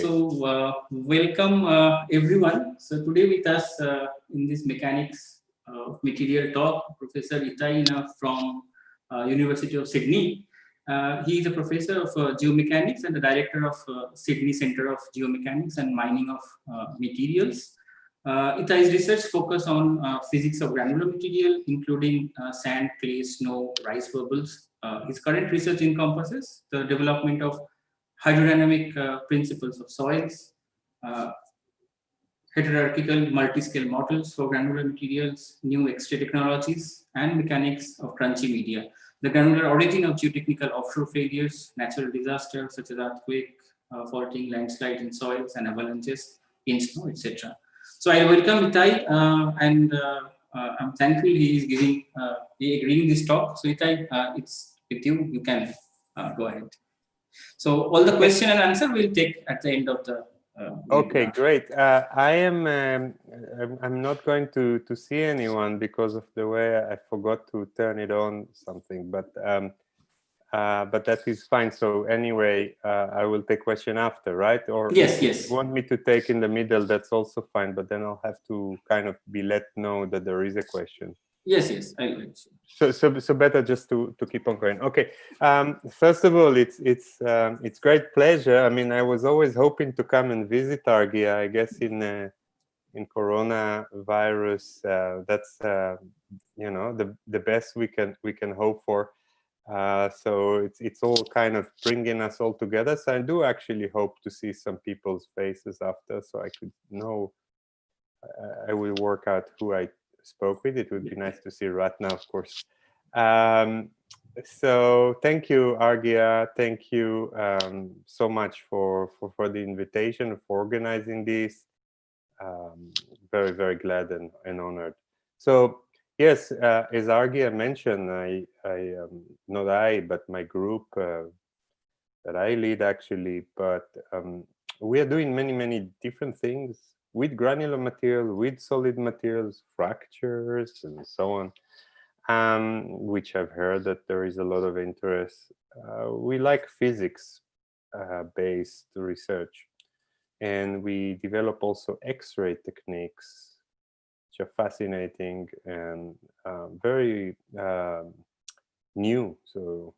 So welcome everyone. So today with us in this mechanics material talk, Professor Itai from University of Sydney. He is a professor of geomechanics and the director of Sydney Centre of Geomechanics and Mining of Materials. Itai's research focus on physics of granular material, including sand, clay, snow, rice bubbles. His current research encompasses the development of hydrodynamic principles of soils, hierarchical multi-scale models for granular materials, new X-ray technologies, and mechanics of crunchy media. The granular origin of geotechnical offshore failures, natural disasters such as earthquake, faulting, landslides in soils, and avalanches in snow, etc. So I welcome Itai, and I'm thankful he is agreeing this talk. So Itai, it's with you. You can go ahead. So all the question and answer we'll take at the end of the. Okay, great. I'm not going to see anyone because of the way I forgot to turn it on something, but that is fine. So anyway, I will take question after, right? Or yes. If you want me to take in the middle, that's also fine. But then I'll have to kind of be let know that there is a question. Yes, I agree. So better just to keep on going. Okay. First of all, it's great pleasure. I mean, I was always hoping to come and visit Argia. I guess in coronavirus, that's you know, the best we can hope for. So it's all kind of bringing us all together. So I do actually hope to see some people's faces after, so I could know. I will work out who I spoke with. It would be nice to see right now, of course. So thank you, Argia. Thank you so much for the invitation, for organizing this. Very, very glad and honored. So yes, as Argia mentioned, not I, but my group that I lead actually, but we are doing many different things with granular material, with solid materials, fractures, and so on, which I've heard that there is a lot of interest. We like physics-based research, and we develop also X-ray techniques, which are fascinating and very new. So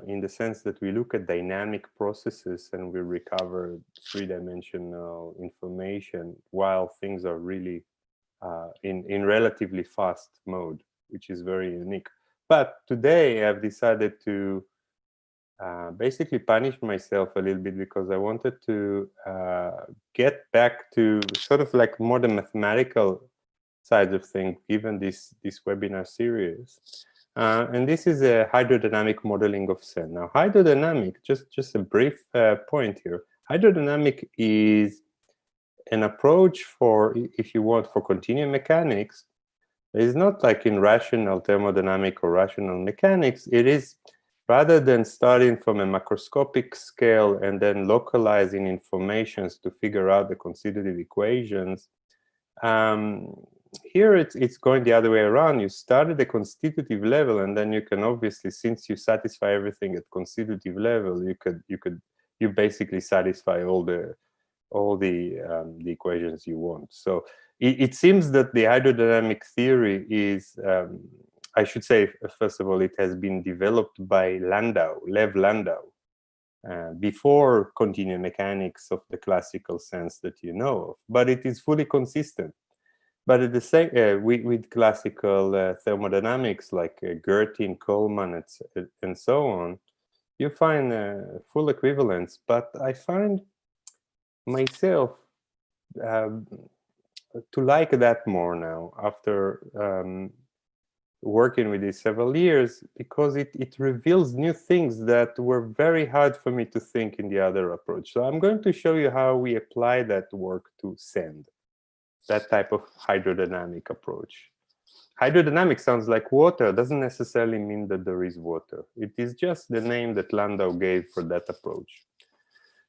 in the sense that we look at dynamic processes and we recover three-dimensional information while things are really in relatively fast mode, which is very unique. But today I've decided to basically punish myself a little bit because I wanted to get back to sort of like more the mathematical side of things, given this webinar series. And this is a hydrodynamic modeling of sand. Now, hydrodynamic, just a brief point here. Hydrodynamic is an approach for, if you want, for continuum mechanics. It's not like in rational thermodynamic or rational mechanics. It is, rather than starting from a macroscopic scale and then localizing informations to figure out the constitutive equations, here it's going the other way around. You start at the constitutive level, and then you can obviously, since you satisfy everything at constitutive level, you basically satisfy all the equations you want. So it seems that the hydrodynamic theory is, I should say, first of all, it has been developed by Landau, Lev Landau, before continuum mechanics of the classical sense that you know of, but it is fully consistent. But at the same, with classical thermodynamics like Gertin, Coleman, and so on, you find full equivalence. But I find myself to like that more now after working with it several years, because it reveals new things that were very hard for me to think in the other approach. So I'm going to show you how we apply that work to sand, that type of hydrodynamic approach. Hydrodynamic sounds like water, doesn't necessarily mean that there is water. It is just the name that Landau gave for that approach.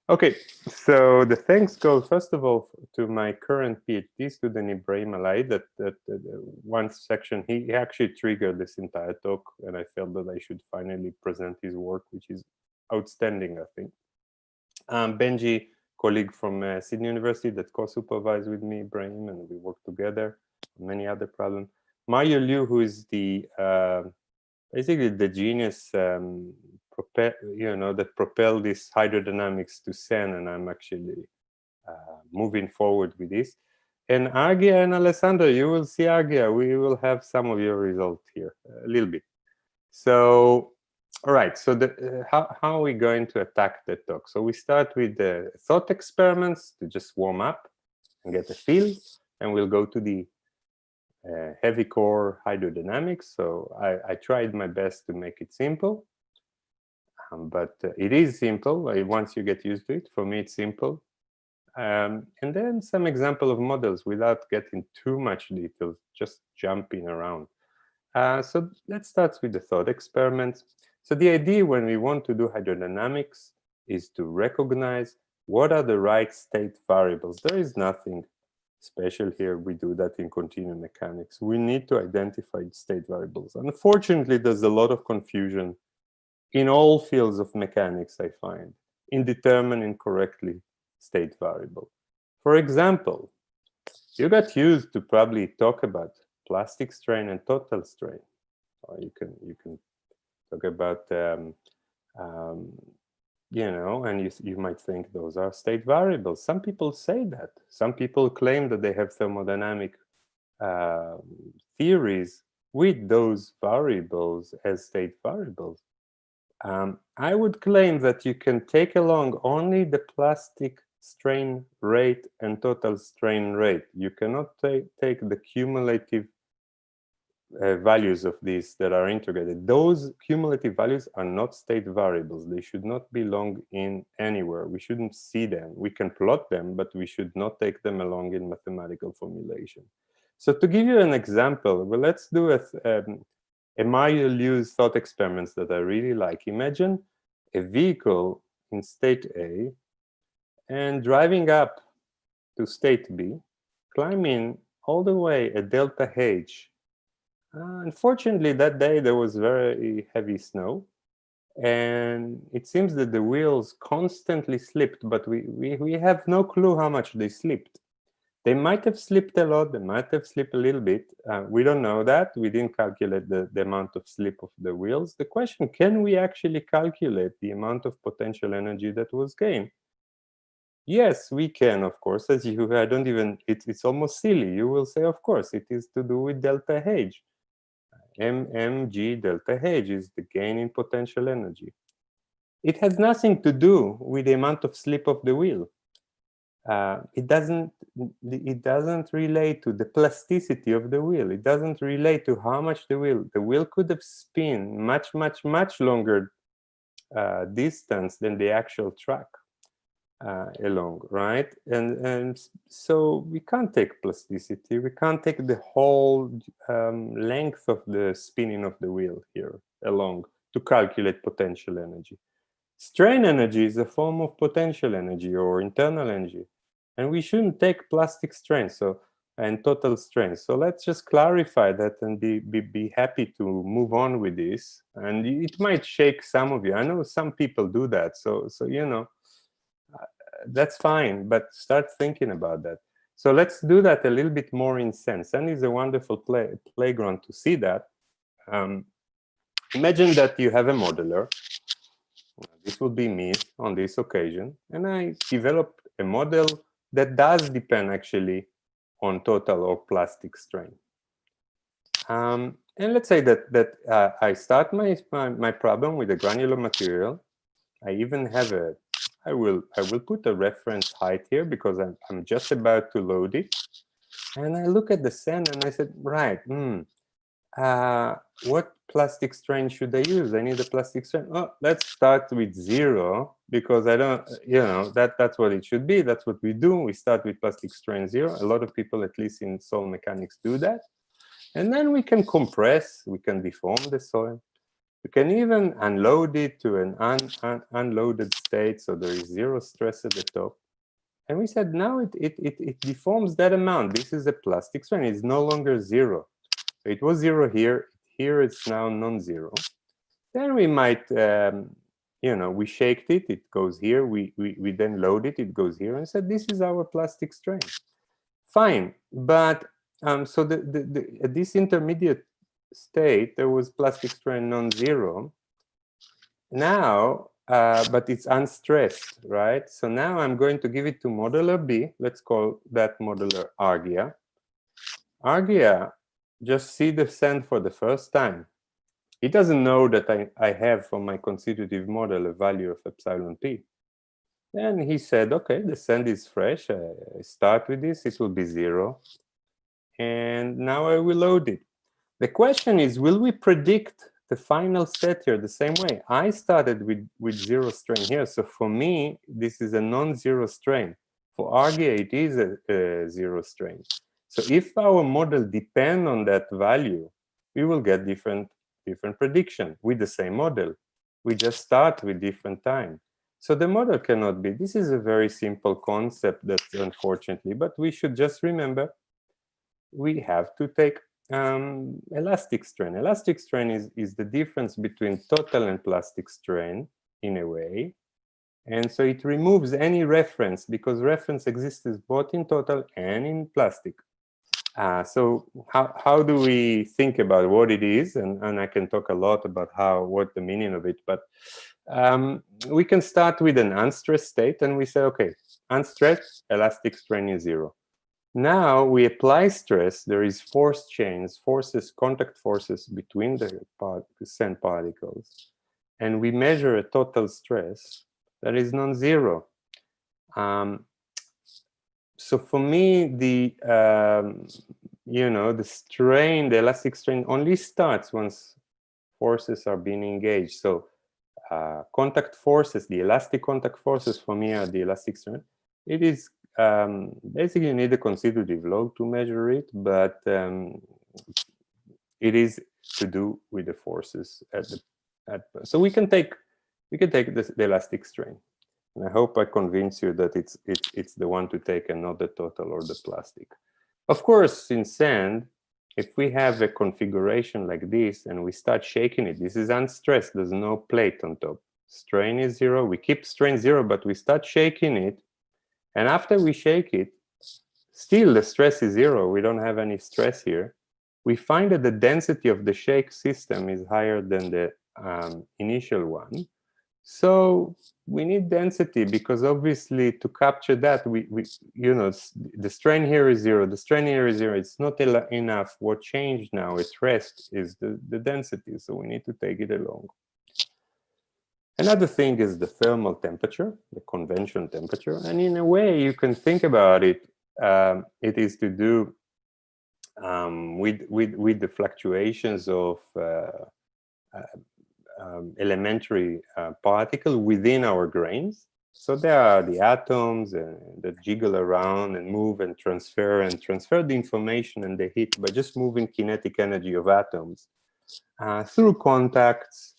Okay, so the thanks go first of all to my current PhD student Ibrahim Alai. That one section he actually triggered this entire talk, and I felt that I should finally present his work, which is outstanding, I think. Benji colleague from Sydney University that co-supervised with me, Brahim, and we worked together on many other problems. Mario Liu, who is the basically the genius that propelled this hydrodynamics to SEN, and I'm actually moving forward with this. And Agia and Alessandro, you will see Agia. We will have some of your results here, a little bit. So, all right. So, how are we going to attack the talk? So, we start with the thought experiments to just warm up and get a feel, and we'll go to the heavy core hydrodynamics. So, I tried my best to make it simple, but it is simple. Once you get used to it, for me, it's simple. And then some example of models without getting too much detail, just jumping around. So let's start with the thought experiment. So the idea when we want to do hydrodynamics is to recognize what are the right state variables. There is nothing special here. We do that in continuum mechanics. We need to identify state variables. Unfortunately, there's a lot of confusion in all fields of mechanics, I find, in determining correctly state variable. For example, you got used to probably talk about plastic strain and total strain. Or you can talk about and you might think those are state variables. Some people say that. Some people claim that they have thermodynamic theories with those variables as state variables. I would claim that you can take along only the plastic strain rate and total strain rate. You cannot take the cumulative values of these that are integrated. Those cumulative values are not state variables. They should not belong in anywhere. We shouldn't see them. We can plot them, but we should not take them along in mathematical formulation. So to give you an example, well, let's do a Mario Liu's thought experiments that I really like. Imagine a vehicle in state A and driving up to state B, climbing all the way at delta H. Unfortunately, that day there was very heavy snow, and it seems that the wheels constantly slipped, but we have no clue how much they slipped. They might have slipped a lot, they might have slipped a little bit. We don't know that. We didn't calculate the amount of slip of the wheels. The question, can we actually calculate the amount of potential energy that was gained? Yes, we can, of course. As you, I don't even, it's almost silly. You will say, of course, it is to do with delta H. mg delta H is the gain in potential energy. It has nothing to do with the amount of slip of the wheel. It doesn't relate to the plasticity of the wheel. It doesn't relate to how much the wheel could have spun much longer distance than the actual track along, right? And so we can't take plasticity. We can't take the whole length of the spinning of the wheel here along to calculate potential energy. Strain energy is a form of potential energy or internal energy, and we shouldn't take plastic strain and total strain. So let's just clarify that and be happy to move on with this. And it might shake some of you. I know some people do that. So you know, that's fine, but start thinking about that. So let's do that a little bit more in sense. And it's a wonderful playground to see that. Imagine that you have a modeler. This would be me on this occasion, and I developed a model that does depend actually on total or plastic strain. And let's say that I start my problem with a granular material. I even have I will put a reference height here because I'm just about to load it, and I look at the sand and I said, right, what plastic strain should I use? I need a plastic strain. Oh, let's start with 0 because I don't, that's what it should be. That's what we do. We start with plastic strain 0. A lot of people, at least in soil mechanics, do that. And then we can compress, we can deform the soil. We can even unload it to an unloaded state, so there is 0 stress at the top. And we said now it deforms that amount. This is a plastic strain. It's no longer 0. It was 0 here. Here it's now non-zero. Then we might we shaked it, it goes here. We then load it, it goes here, and said, this is our plastic strain. Fine, but so at this intermediate state, there was plastic strain non-zero. Now, but it's unstressed, right? So now I'm going to give it to modeler B. Let's call that modeler Argia. Argia just see the sand for the first time. It doesn't know that I have from my constitutive model a value of epsilon p. Then he said, okay, the sand is fresh. I start with this, it will be 0. And now I will load it. The question is, will we predict the final state here the same way? I started with 0 strain here. So for me, this is a non-zero strain. For Argia, it is a 0 strain. So if our model depends on that value, we will get different prediction with the same model. We just start with different time. So the model cannot be. This is a very simple concept that's unfortunately, but we should just remember we have to take elastic strain. Elastic strain is the difference between total and plastic strain in a way. And so it removes any reference because reference exists both in total and in plastic. So how do we think about what it is? And I can talk a lot about what the meaning of it, but we can start with an unstressed state and we say, okay, unstressed, elastic strain is 0. Now we apply stress, there is force change, contact forces between the sand particles, and we measure a total stress that is non-zero. So for me, the strain, the elastic strain only starts once forces are being engaged. So contact forces, the elastic contact forces for me are the elastic strain. It is basically you need a constitutive law to measure it, but it is to do with the forces so we can take the elastic strain. And I hope I convince you that it's the one to take and not the total or the plastic. Of course, in sand, if we have a configuration like this and we start shaking it, this is unstressed, there's no plate on top. Strain is 0, we keep strain 0, but we start shaking it. And after we shake it, still the stress is 0, we don't have any stress here. We find that the density of the shake system is higher than the initial one. So we need density because obviously to capture that, the strain here is 0, the strain here is 0. It's not enough. What changed now at rest is the density. So we need to take it along. Another thing is the thermal temperature, the convention temperature. And in a way, you can think about it, it is to do with the fluctuations of elementary particle within our grains. So there are the atoms that jiggle around and move and transfer the information and the heat by just moving kinetic energy of atoms through contacts.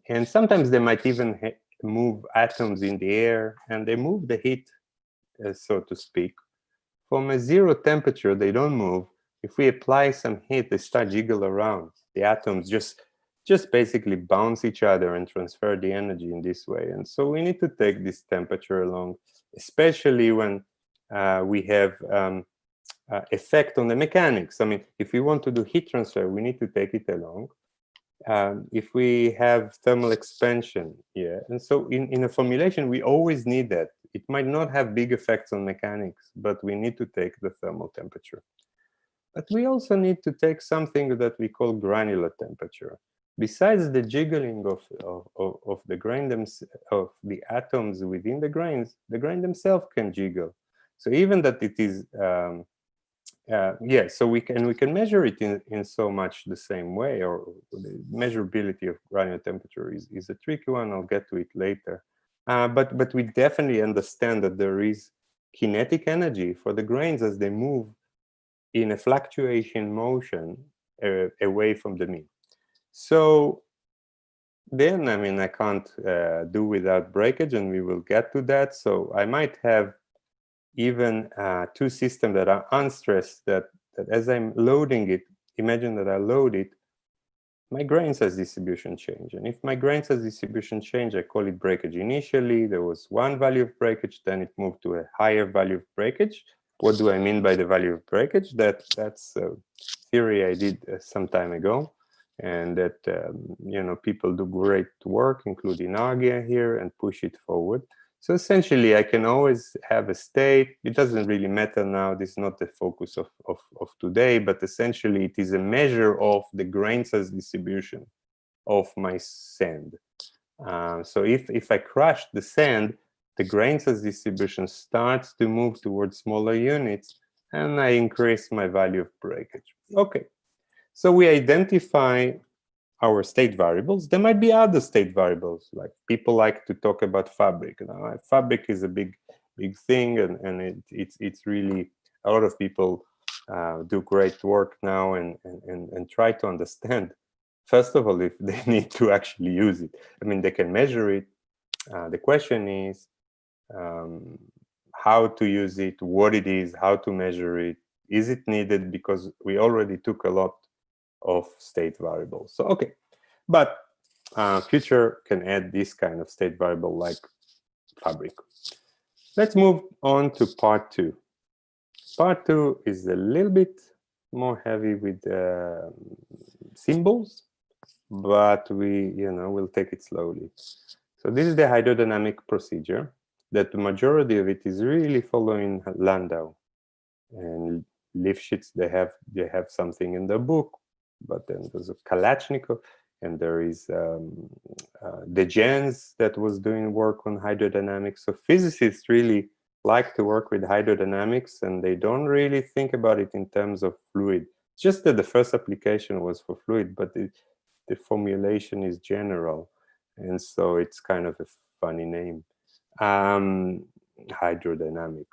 And sometimes they might even move atoms in the air, and they move the heat, so to speak. From a 0 temperature, they don't move. If we apply some heat, they start jiggle around. The atoms just basically bounce each other and transfer the energy in this way. And so we need to take this temperature along, especially when we have effect on the mechanics. I mean, if we want to do heat transfer, we need to take it along. If we have thermal expansion, yeah. And so in a formulation, we always need that. It might not have big effects on mechanics, but we need to take the thermal temperature. But we also need to take something that we call granular temperature. Besides the jiggling of the grain of the atoms within the grain themselves can jiggle. So even that it is, so we can measure it in so much the same way, or the measurability of granular temperature is a tricky one. I'll get to it later. But we definitely understand that there is kinetic energy for the grains as they move in a fluctuation motion away from the mean. So then, I mean, I can't do without breakage, and we will get to that. So I might have even two systems that are unstressed, that as I'm loading it, imagine that I load it, my grain size distribution change. And if my grain size distribution change, I call it breakage. Initially, there was one value of breakage, then it moved to a higher value of breakage. What do I mean by the value of breakage? That's a theory I did some time ago, and that you know, people do great work, including Argia here, and push it forward. So essentially, I can always have a state. It doesn't really matter now. This is not the focus of today, but essentially, it is a measure of the grain size distribution of my sand. So if I crush the sand, the grain size distribution starts to move towards smaller units, and I increase my value of breakage. Okay, so we identify our state variables. There might be other state variables, like people like to talk about fabric. Now, fabric is a big thing, and it's really, a lot of people do great work now and try to understand, first of all, if they need to actually use it. I mean, they can measure it. The question is how to use it, what it is, how to measure it. Is it needed? Because we already took a lot of state variables. So, okay, but future can add this kind of state variable like fabric. Let's move on to part 2. Part 2 is a little bit more heavy with symbols, but we'll take it slowly. So this is the hydrodynamic procedure that the majority of it is really following Landau and Lifshitz. They have something in the book, but then there's a Kalashnikov, and there is De Gennes that was doing work on hydrodynamics. So physicists really like to work with hydrodynamics, and they don't really think about it in terms of fluid. It's just that the first application was for fluid, but the formulation is general, and so it's kind of a funny name, hydrodynamic.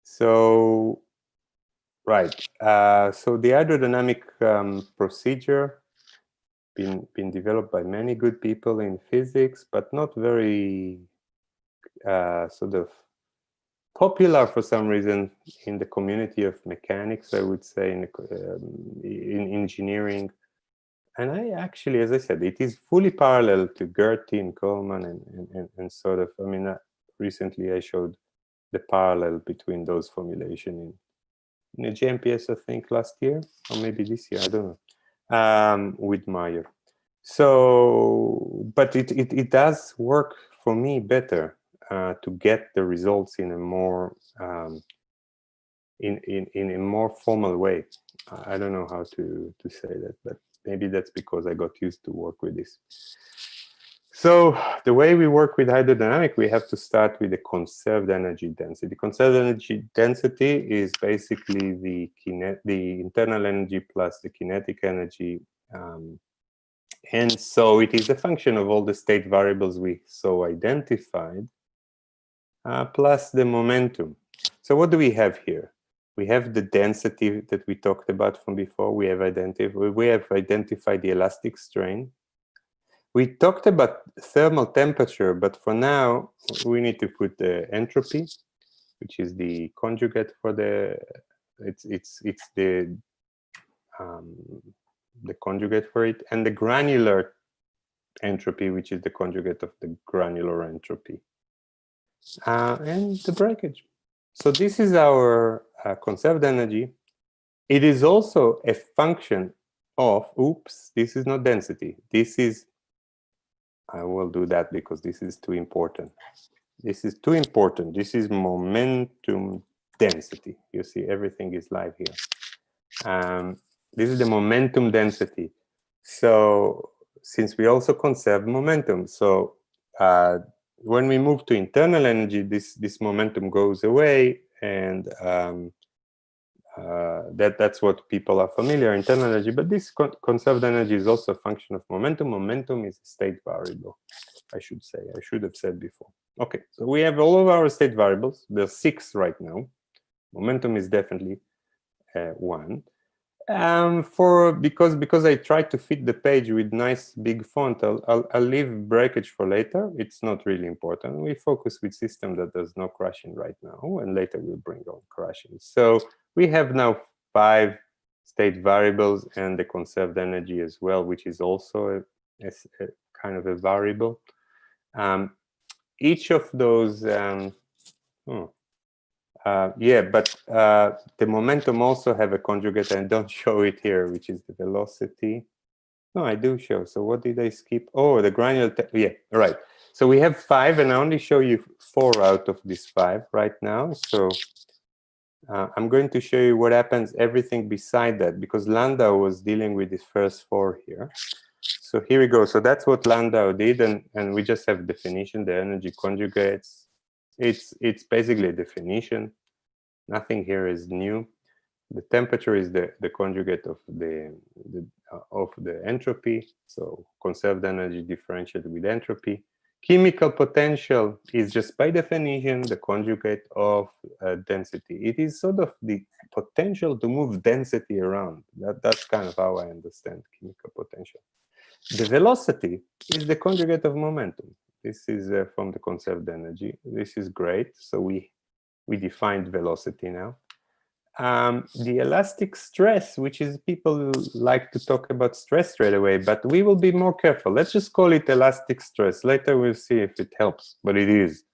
So right, so the hydrodynamic procedure been developed by many good people in physics, but not very sort of popular for some reason in the community of mechanics, I would say, in engineering. And I actually, as I said, it is fully parallel to Gerty and Coleman and sort of, I mean, recently I showed the parallel between those formulations in a JMPS, I think, last year, or maybe this year, I don't know, with Meyer. So, but it does work for me better to get the results in a more in a more formal way. I don't know how to say that, but maybe that's because I got used to work with this. So the way we work with hydrodynamic, we have to start with the conserved energy density. Conserved energy density is basically the internal energy plus the kinetic energy. And so it is a function of all the state variables we so identified, plus the momentum. So what do we have here? We have the density that we talked about from before. We have identified the elastic strain. We talked about thermal temperature, but for now, we need to put the entropy, which is the conjugate for the, it's the conjugate for it, and the granular entropy, which is the conjugate of the granular entropy, and the breakage. So this is our conserved energy. It is also a function of, oops, this is not density. This is, I will do that because this is too important. This is too important. This is momentum density. You see, everything is live here. This is the momentum density. So since we also conserve momentum, so when we move to internal energy, this momentum goes away, and that's what people are familiar, internal energy. But this conserved energy is also a function of momentum. Momentum is a state variable, I should say. I should have said before. Okay, so we have all of our state variables. There's 6 right now. Momentum is definitely 1. Because I tried to fit the page with nice big font, I'll leave breakage for later. It's not really important. We focus with system that does no crashing right now, and later we'll bring on crashing. So we have now 5 state variables and the conserved energy as well, which is also a kind of a variable. Each of those, yeah, but the momentum also have a conjugate, and don't show it here, which is the velocity. No, I do show. So what did I skip? Oh, the granular, yeah, right. So we have 5, and I only show you 4 out of these 5 right now. So I'm going to show you what happens, everything beside that, because Landau was dealing with the first 4 here. So here we go. So that's what Landau did, and we just have definition, the energy conjugates. It's basically a definition. Nothing here is new. The temperature is the conjugate of the entropy. So conserved energy differentiated with entropy. Chemical potential is just by definition the conjugate of density. It is sort of the potential to move density around. That's kind of how I understand chemical potential. The velocity is the conjugate of momentum. This is from the conserved energy. This is great. So we defined velocity now. The elastic stress, which is, people like to talk about stress straight away, but we will be more careful. Let's just call it elastic stress. Later we'll see if it helps, but it is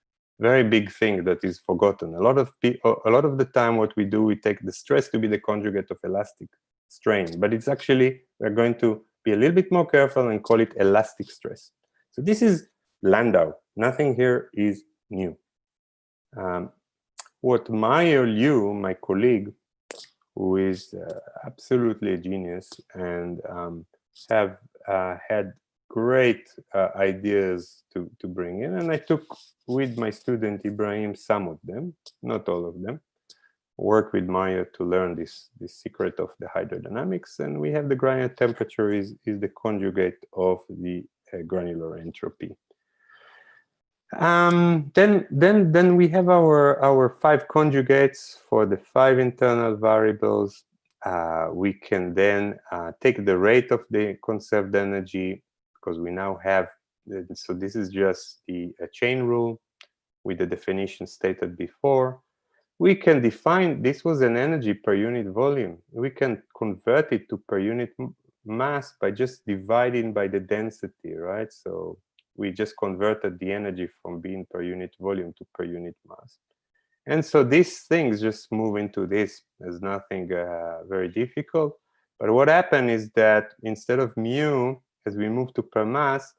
a very big thing that is forgotten. A lot of the time what we do, we take the stress to be the conjugate of elastic strain, but it's actually, we're going to be a little bit more careful and call it elastic stress. So this is Landau. Nothing here is new. What Meyer Liu, my colleague, who is absolutely a genius and have had great ideas to bring in, and I took with my student Ibrahim some of them, not all of them, work with Meyer to learn this secret of the hydrodynamics, and we have the granular temperature is the conjugate of the granular entropy. Then we have our 5 conjugates for the 5 internal variables. We can then take the rate of the conserved energy, because we now have, so this is just the chain rule with the definition stated before. We can define, this was an energy per unit volume. We can convert it to per unit mass by just dividing by the density, right? So we just converted the energy from being per unit volume to per unit mass. And so these things just move into this. There's nothing very difficult. But what happened is that instead of mu, as we move to per mass,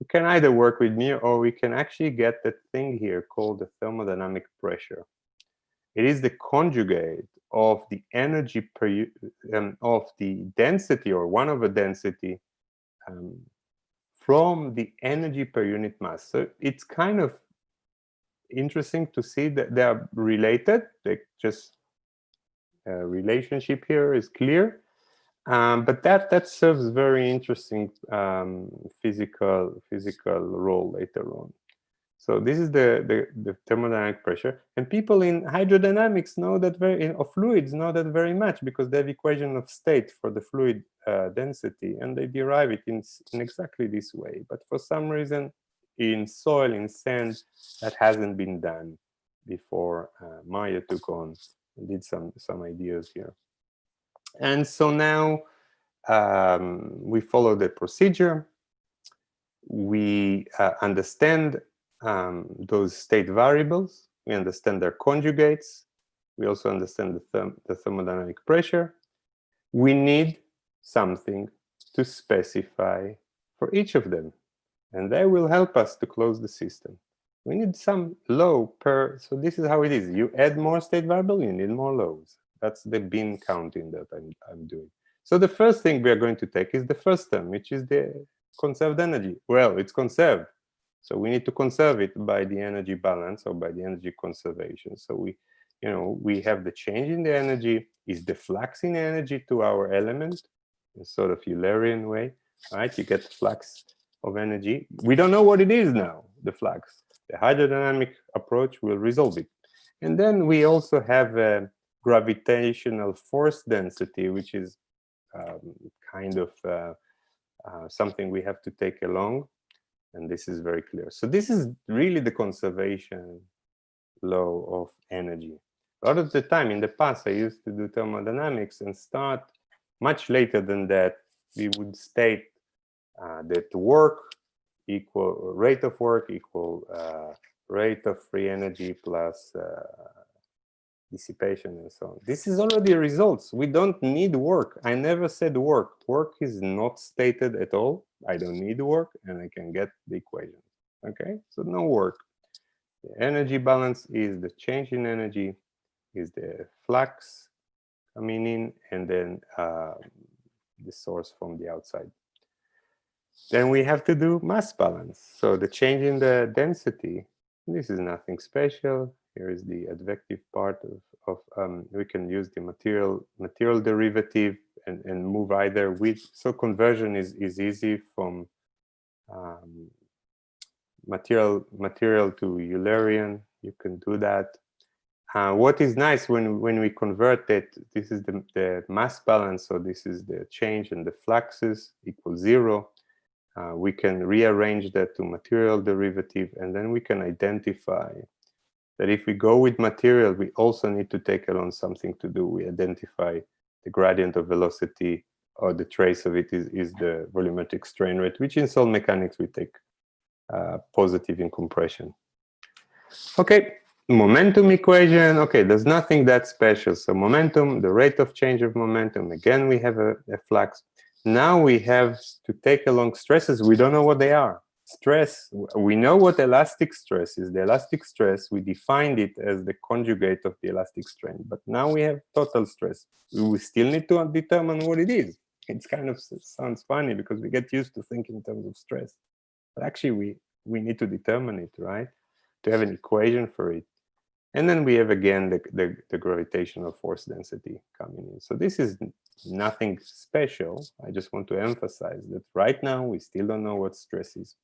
we can either work with mu, or we can actually get that thing here called the thermodynamic pressure. It is the conjugate of the energy per of the density, or 1 over density, from the energy per unit mass. So it's kind of interesting to see that they are related. They just relationship here is clear, but that serves very interesting physical role later on. So this is the thermodynamic pressure, and people in hydrodynamics know that of fluids know that very much, because they have equation of state for the fluid density, and they derive it in exactly this way. But for some reason, in soil, in sand, that hasn't been done before. Meyer took on and did some ideas here, and so now we follow the procedure. We understand those state variables. We understand their conjugates. We also understand the thermodynamic pressure. We need something to specify for each of them, and they will help us to close the system. We need some law per, so this is how it is. You add more state variable, you need more laws. That's the bin counting that I'm doing. So the first thing we are going to take is the first term, which is the conserved energy. Well, it's conserved, so we need to conserve it by the energy balance, or by the energy conservation. So we have the change in the energy is the flux in energy to our element in sort of Eulerian way, right? You get flux of energy. We don't know what it is now, the flux. The hydrodynamic approach will resolve it. And then we also have a gravitational force density, which is kind of something we have to take along. And this is very clear. So this is really the conservation law of energy. A lot of the time in the past, I used to do thermodynamics and start much later than that, we would state that work equal rate of work equal rate of free energy plus dissipation and so on. This is already results. We don't need work. I never said work. Work is not stated at all. I don't need work, and I can get the equation. Okay, so no work. The energy balance is the change in energy, is the flux coming in, and then the source from the outside. Then we have to do mass balance. So the change in the density, this is nothing special. Here is the advective part of we can use the material derivative and move either with. So conversion is easy from material to Eulerian. You can do that. What is nice when we convert it, this is the mass balance. So this is the change in the fluxes equals 0. We can rearrange that to material derivative, and then we can identify that if we go with material, we also need to take along something to do. We identify the gradient of velocity, or the trace of it is the volumetric strain rate, which in solid mechanics we take positive in compression. Okay, momentum equation. Okay, there's nothing that special. So momentum, the rate of change of momentum. Again, we have a flux. Now we have to take along stresses. We don't know what they are. Stress, we know what elastic stress is. The elastic stress, we defined it as the conjugate of the elastic strain. But now we have total stress. We still need to determine what it is. It's kind of sounds funny because we get used to thinking in terms of stress. But actually, we need to determine it, right? To have an equation for it. And then we have, again, the gravitational force density coming in. So this is nothing special. I just want to emphasize that right now, we still don't know what stress is.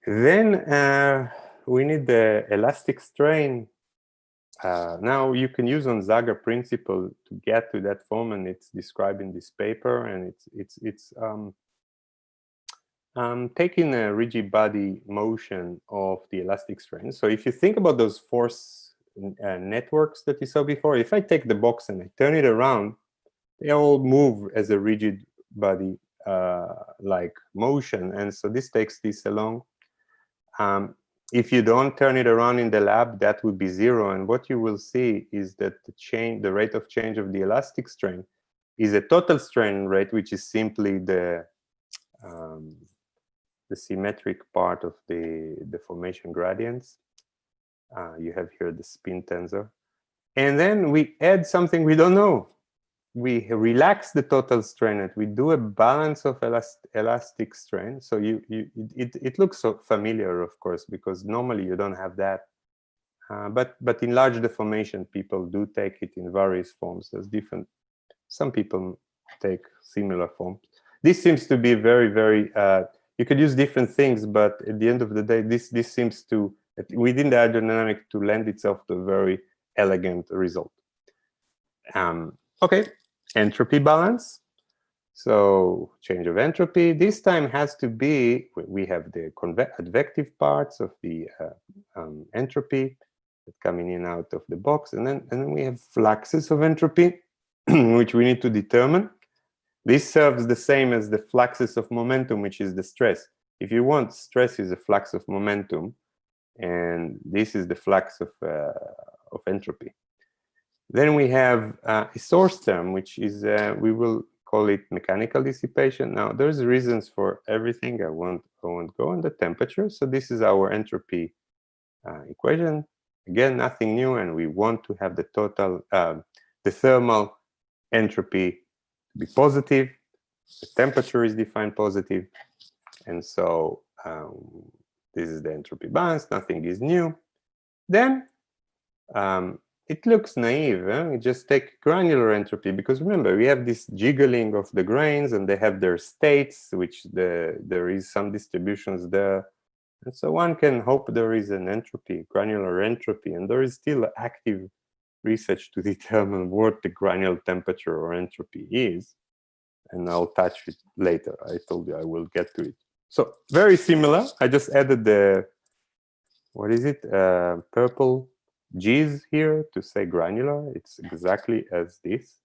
Then we need the elastic strain. Now you can use Onzaga principle to get to that form, and it's described in this paper, and it's taking a rigid body motion of the elastic strain. So if you think about those force networks that you saw before, if I take the box and I turn it around, they all move as a rigid body like motion, and so this takes this along. If you don't turn it around in the lab, that would be 0. And what you will see is that the rate of change of the elastic strain is a total strain rate, which is simply the symmetric part of the deformation gradients. You have here the spin tensor. And then we add something we don't know. We relax the total strain rate. We do a balance of elastic strain. So it looks so familiar, of course, because normally you don't have that. But in large deformation, people do take it in various forms. There's different. Some people take similar forms. This seems to be very, very. You could use different things, but at the end of the day, this seems to, within the hydrodynamic, to lend itself to a very elegant result. Okay, entropy balance. So change of entropy. This time has to be, we have the advective parts of the entropy coming in out of the box, and then we have fluxes of entropy, which we need to determine. This serves the same as the fluxes of momentum, which is the stress. If you want, stress is a flux of momentum, and this is the flux of entropy. Then we have a source term, which is, we will call it mechanical dissipation. Now, there's reasons for everything. I won't go on the temperature. So this is our entropy equation. Again, nothing new, and we want to have the total, the thermal entropy to be positive. The temperature is defined positive. And so this is the entropy balance. Nothing is new. Then it looks naive. We just take granular entropy, because remember, we have this jiggling of the grains, and they have their states, which there is some distributions there. And so one can hope there is an entropy, granular entropy, and there is still active research to determine what the granular temperature or entropy is. And I'll touch it later. I told you I will get to it. So very similar. I just added the, what is it, purple G's here to say granular. It's exactly as this.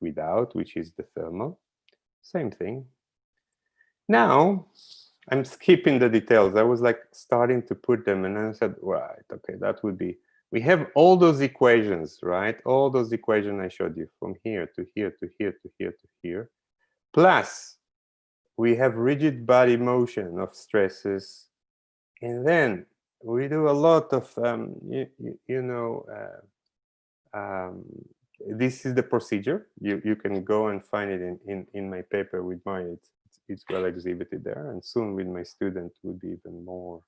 without, which is the thermal. Same thing. Now, I'm skipping the details. I was like starting to put them, and I said, right, okay, that would be, we have all those equations, right? All those equations I showed you from here to here to here to here to here. Plus, we have rigid body motion of stresses. And then we do a lot of, this is the procedure. You can go and find it in my paper with Maya. It's well exhibited there, and soon with my student would be even more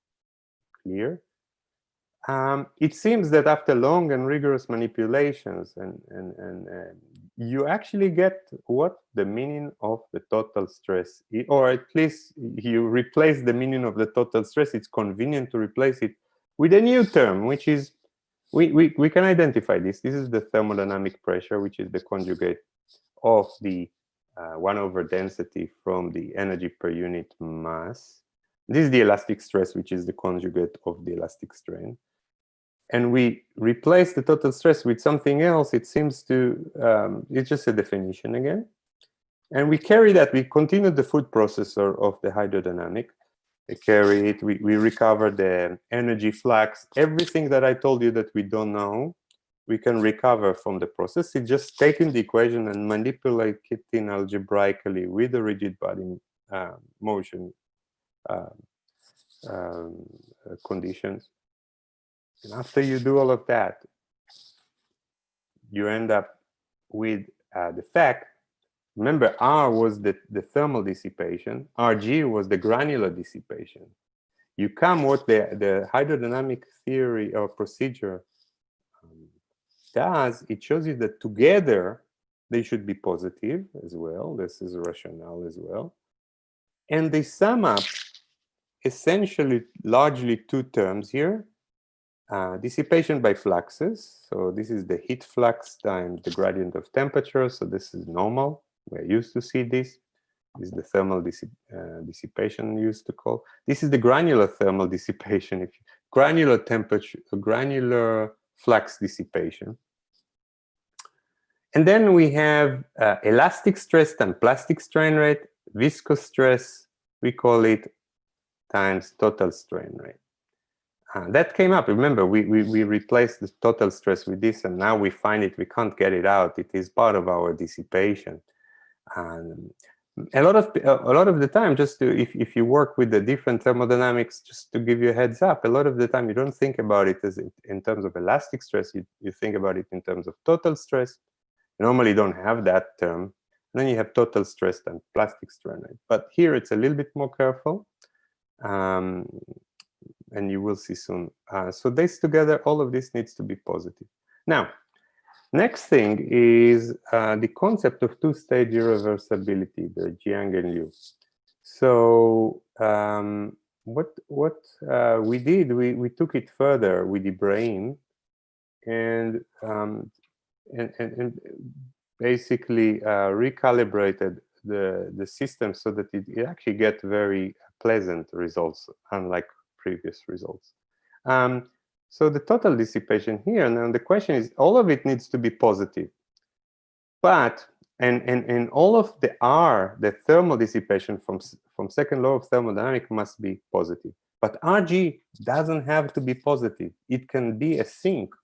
clear. It seems that after long and rigorous manipulations, you actually get what the meaning of the total stress is, or at least you replace the meaning of the total stress. It's convenient to replace it with a new term, which is, we can identify this. This is the thermodynamic pressure, which is the conjugate of the 1 over density from the energy per unit mass. This is the elastic stress, which is the conjugate of the elastic strain. And we replace the total stress with something else. It seems to, it's just a definition again. And we carry that, we continue the food processor of the hydrodynamic. We carry it, we recover the energy flux. Everything that I told you that we don't know, we can recover from the process. It's just taking the equation and manipulate it in algebraically with the rigid body motion conditions. And after you do all of that, you end up with the fact, remember, R was the thermal dissipation, Rg was the granular dissipation. You come what the hydrodynamic theory or procedure does, it shows you that together they should be positive as well. This is rationale as well. And they sum up essentially largely two terms here. Dissipation by fluxes. So this is the heat flux times the gradient of temperature. So this is normal. We're used to see this. This is the thermal dissipation used to call. This is the granular thermal dissipation. If you, granular temperature, granular flux dissipation. And then we have elastic stress times plastic strain rate, viscous stress, we call it, times total strain rate. That came up. Remember, we replaced the total stress with this, and now we find it, we can't get it out. It is part of our dissipation. And a lot of the time, just to, if you work with the different thermodynamics, just to give you a heads up, a lot of the time you don't think about it as in terms of elastic stress. You think about it in terms of total stress. You normally don't have that term. And then you have total stress and plastic strain rate. But here it's a little bit more careful. And you will see soon. So this together, all of this needs to be positive. Now, next thing is the concept of two-stage irreversibility, the Jiang and Liu. So what we did, we took it further with the brain and basically recalibrated the system so that it actually get very pleasant results, unlike previous results. So the total dissipation here, now the question is, all of it needs to be positive. But, and all of the R, the thermal dissipation from second law of thermodynamics must be positive. But Rg doesn't have to be positive. It can be a sink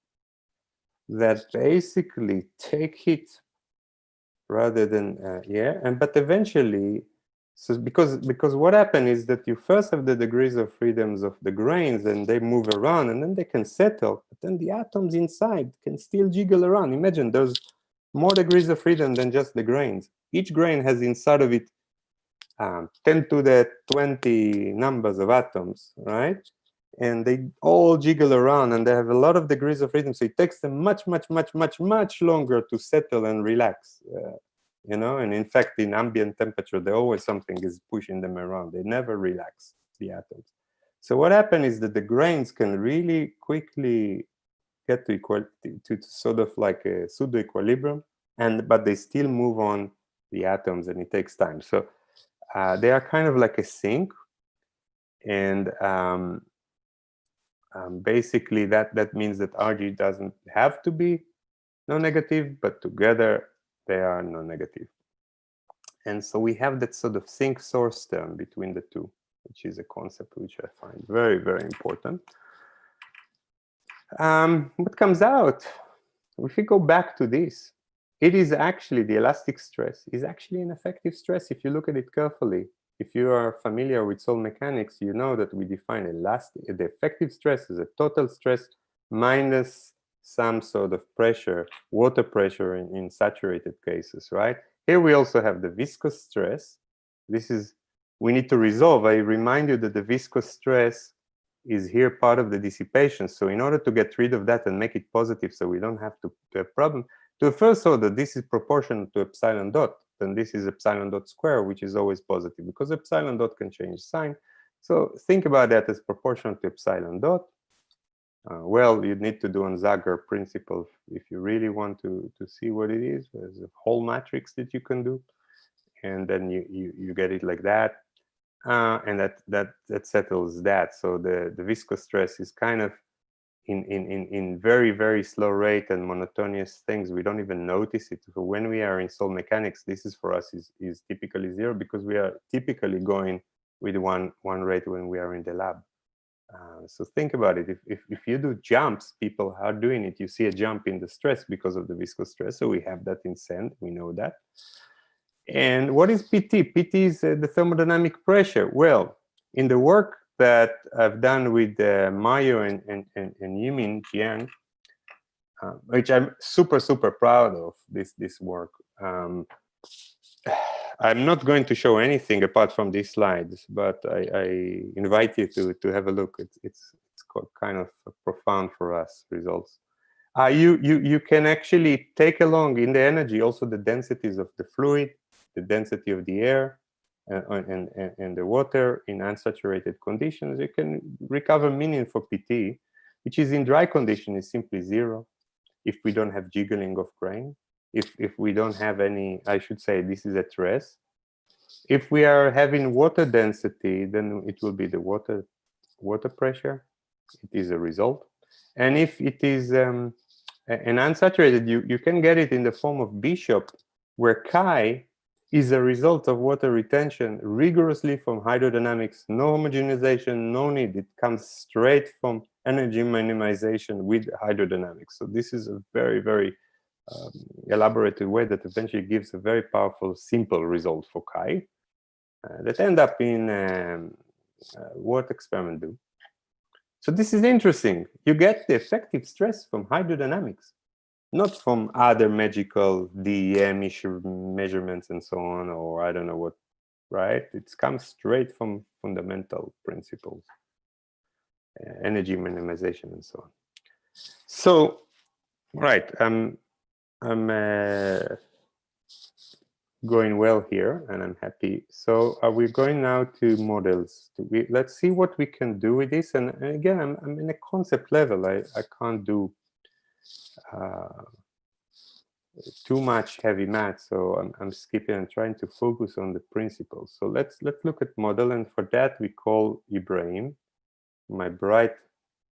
that basically take heat rather than, but eventually, so because what happened is that you first have the degrees of freedoms of the grains and they move around and then they can settle, but then the atoms inside can still jiggle around. Imagine there's more degrees of freedom than just the grains. Each grain has inside of it 10 to the 20 numbers of atoms, right? And they all jiggle around and they have a lot of degrees of freedom. So it takes them much longer to settle and relax. You know, and in fact, in ambient temperature, there always something is pushing them around. They never relax, the atoms. So what happened is that the grains can really quickly get to sort of like a pseudo equilibrium, but they still move on the atoms, and it takes time. So they are kind of like a sink, and basically that means that Rg doesn't have to be non-negative, but together they are non-negative. And so we have that sort of sink source term between the two, which is a concept which I find very, very important. What comes out, if we go back to this, it is actually, the elastic stress is actually an effective stress if you look at it carefully. If you are familiar with solid mechanics, you know that we define the effective stress as a total stress minus some sort of pressure, water pressure in saturated cases, right? Here we also have the viscous stress. This is, we need to resolve. I remind you that the viscous stress is here part of the dissipation. So in order to get rid of that and make it positive so we don't have to have a problem, to a first order, this is proportional to epsilon dot. Then this is epsilon dot square, which is always positive because epsilon dot can change sign. So think about that as proportional to epsilon dot. Well, you need to do on Zager principle if you really want to see what it is. There's a whole matrix that you can do, and then you get it like that, and that settles that. So the viscous stress is kind of in very, very slow rate and monotonous things. We don't even notice it. So when we are in solid mechanics, this is for us is typically zero because we are typically going with one rate when we are in the lab. So think about it. If you do jumps, people are doing it. You see a jump in the stress because of the viscous stress. So we have that in sand. We know that. And what is PT? PT is the thermodynamic pressure. Well, in the work that I've done with Mayo and Yumin Jiang, which I'm super, super proud of this work. I'm not going to show anything apart from these slides, but I invite you to have a look. It's kind of profound for us results. You can actually take along in the energy also the densities of the fluid, the density of the air, and the water in unsaturated conditions. You can recover meaning for PT, which is in dry condition is simply zero. If we don't have jiggling of grain, if we don't have any, I should say this is at rest. If we are having water density, then it will be the water pressure. It is a result. And if it is an unsaturated, you can get it in the form of Bishop, where chi is a result of water retention rigorously from hydrodynamics. No homogenization, no need. It comes straight from energy minimization with hydrodynamics. So this is a very, very elaborated way that eventually gives a very powerful, simple result for chi that end up in what experiment do. So this is interesting. You get the effective stress from hydrodynamics, not from other magical DEM measurements and so on, or I don't know what, right? It comes straight from fundamental principles, energy minimization and so on. So, right, I'm going well here and I'm happy. So we're going now to models. Let's see what we can do with this. And again, I'm in a concept level. I can't do too much heavy math, so I'm skipping and trying to focus on the principles. So let's look at model, and for that we call Ibrahim, my bright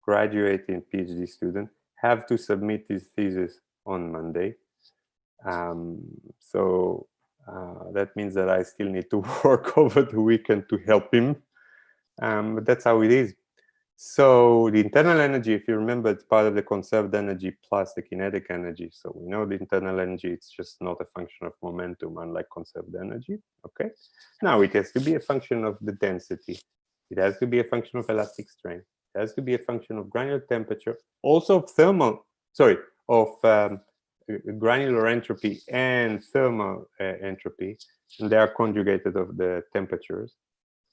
graduating PhD student, have to submit his thesis on Monday. So that means that I still need to work over the weekend to help him, but that's how it is. So the internal energy, if you remember, it's part of the conserved energy plus the kinetic energy. So we know the internal energy, it's just not a function of momentum, unlike conserved energy, okay? Now it has to be a function of the density. It has to be a function of elastic strain. It has to be a function of granular temperature, also of thermal, sorry, of granular entropy and thermal entropy, and they are conjugated of the temperatures.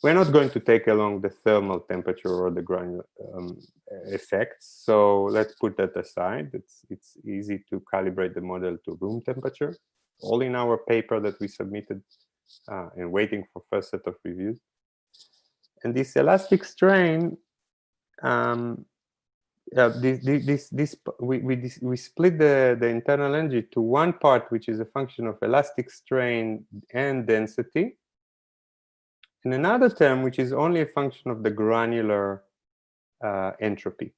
We're not going to take along the thermal temperature or the granular effects, so let's put that aside. It's easy to calibrate the model to room temperature, all in our paper that we submitted and waiting for first set of reviews. And this elastic strain, we split the internal energy to one part, which is a function of elastic strain and density, and another term, which is only a function of the granular entropy.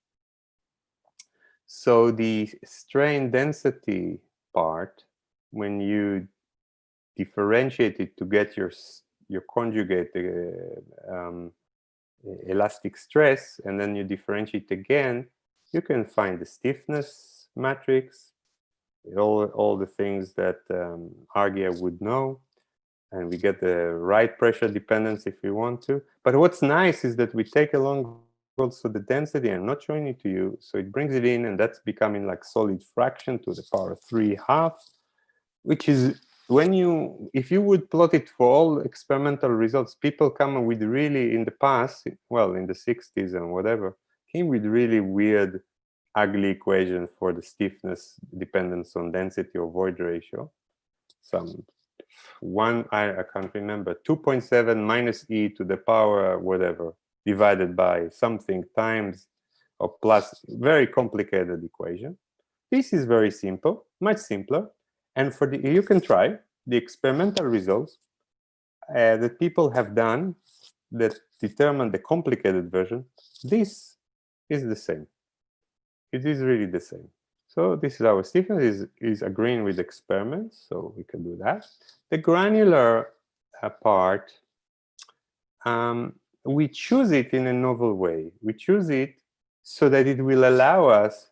So the strain density part when you differentiate it to get your conjugate elastic stress, and then you differentiate again, you can find the stiffness matrix, all the things that Argia would know, and we get the right pressure dependence if we want to. But what's nice is that we take along also the density. I'm not showing it to you, so it brings it in, and that's becoming like solid fraction to the power 3/2, which is, when you, if you would plot it for all experimental results, people come with really, in the past, well, in the 60s and whatever, came with really weird, ugly equation for the stiffness dependence on density or void ratio. Some one, I can't remember, 2.7 minus e to the power whatever divided by something times or plus, very complicated equation. This is very simple, much simpler. And for the, you can try the experimental results that people have done that determine the complicated version. This is the same. It is really the same. So this is our stiffness is agreeing with experiments, so we can do that. The granular part, we choose it in a novel way. We choose it so that it will allow us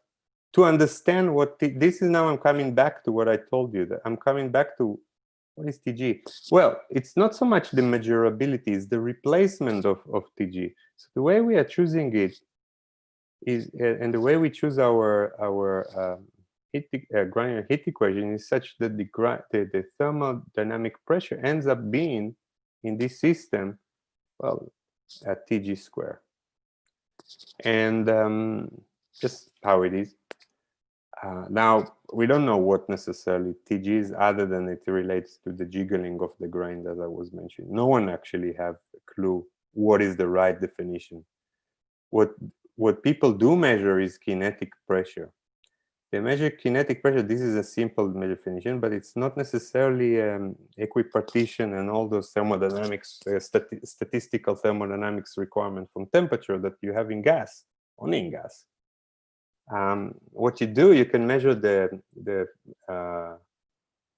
to understand what this is. Now I'm coming back to what I told you, that I'm coming back to what is TG. Well, it's not so much the measurability, it's the replacement of TG. So the way we are choosing it is, and the way we choose our granular heat equation is such that the thermodynamic pressure ends up being in this system, well, at TG square. And just how it is. Now, we don't know what necessarily TG is, other than it relates to the jiggling of the grain, as I was mentioning. No one actually have a clue what is the right definition. What people do measure is kinetic pressure. They measure kinetic pressure. This is a simple definition, but it's not necessarily equipartition and all those thermodynamics, statistical thermodynamics requirement from temperature that you have in gas, only in gas. What you do, you can measure the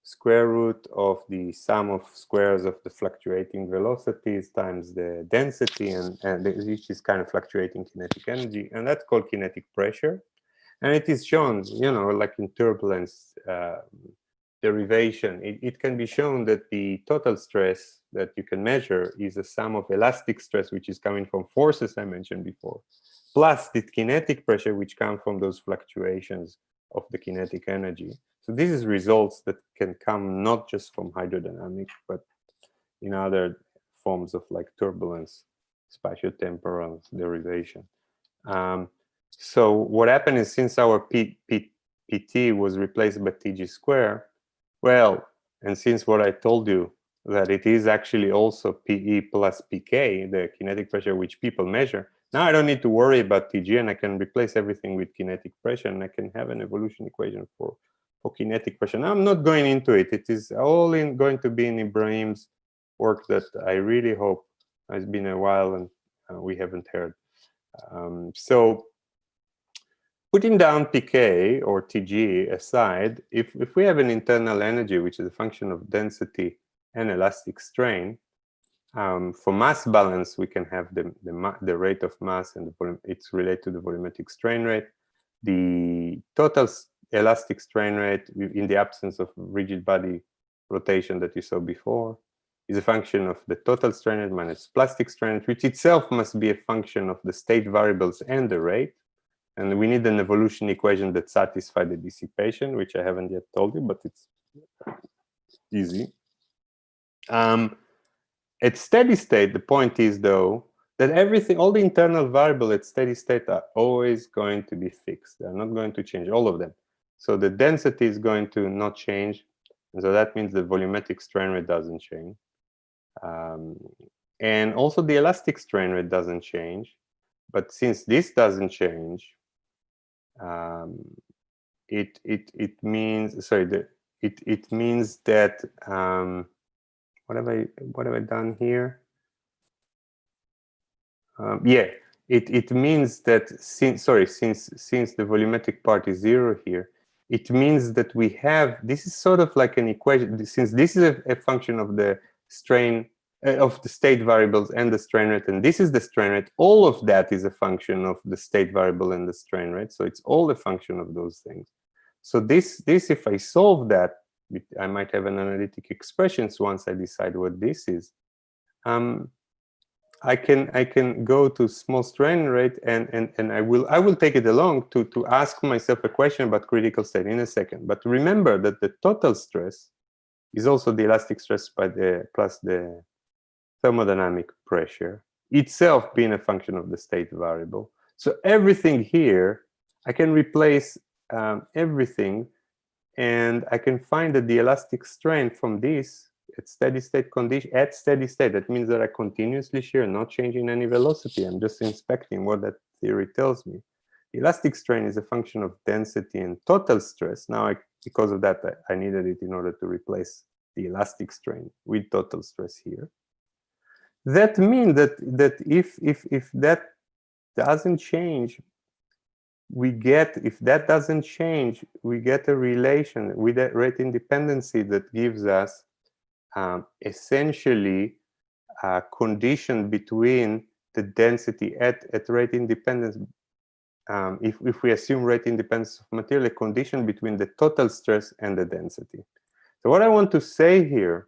square root of the sum of squares of the fluctuating velocities times the density, and which is kind of fluctuating kinetic energy, and that's called kinetic pressure. And it is shown, you know, like in turbulence derivation, it can be shown that the total stress that you can measure is a sum of elastic stress, which is coming from forces I mentioned before, plus the kinetic pressure, which come from those fluctuations of the kinetic energy. So this is results that can come not just from hydrodynamic, but in other forms of like turbulence, spatiotemporal derivation. So what happened is, since our PT was replaced by TG square, well, and since what I told you, that it is actually also PE plus PK, the kinetic pressure which people measure, now I don't need to worry about TG, and I can replace everything with kinetic pressure, and I can have an evolution equation for kinetic pressure. Now I'm not going into it. It is all going to be in Ibrahim's work that I really hope. It's been a while and we haven't heard. So putting down PK or TG aside, if we have an internal energy, which is a function of density and elastic strain, for mass balance, we can have the rate of mass, and it's related to the volumetric strain rate. The total elastic strain rate in the absence of rigid body rotation that you saw before is a function of the total strain rate minus plastic strain rate, which itself must be a function of the state variables and the rate. And we need an evolution equation that satisfies the dissipation, which I haven't yet told you, but it's easy. At steady state, the point is, though, that everything, all the internal variables at steady state are always going to be fixed. They're not going to change, all of them. So the density is going to not change. And so that means the volumetric strain rate doesn't change. And also the elastic strain rate doesn't change. But since this doesn't change, it means, sorry, it means that, what have I done here? Yeah, it means that since the volumetric part is 0 here, it means that we have, this is sort of like an equation, since this is a function of the strain, of the state variables and the strain rate, and this is the strain rate, all of that is a function of the state variable and the strain rate. So it's all a function of those things. So this if I solve that, I might have an analytic expressions once I decide what this is. I can go to small strain rate and I will take it along to ask myself a question about critical state in a second. But remember that the total stress is also the elastic stress plus the thermodynamic pressure itself being a function of the state variable. So everything here, I can replace everything, and I can find that the elastic strain from this at steady state condition, at steady state, that means that I continuously shear, not changing any velocity. I'm just inspecting what that theory tells me. The elastic strain is a function of density and total stress. Now, because of that, I needed it in order to replace the elastic strain with total stress here. That means that if that doesn't change, if that doesn't change, we get a relation with a rate independency that gives us essentially a condition between the density at rate independence. If we assume rate independence of material, a condition between the total stress and the density. So what I want to say here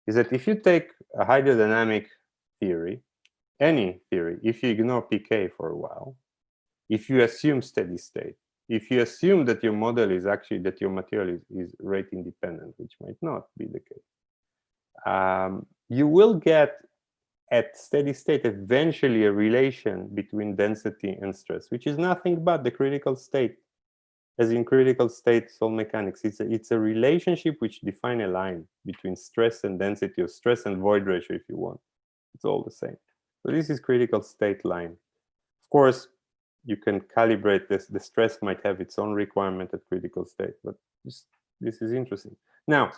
is that if you take a hydrodynamic theory, any theory, if you ignore pK for a while, if you assume steady state, if you assume that your model is actually, that your material is rate independent, which might not be the case, you will get at steady state eventually a relation between density and stress, which is nothing but the critical state. As in critical state solid mechanics, it's a relationship which defines a line between stress and density, or stress and void ratio if you want. It's all the same. So this is critical state line. Of course, you can calibrate this. The stress might have its own requirement at critical state, but this is interesting. Now,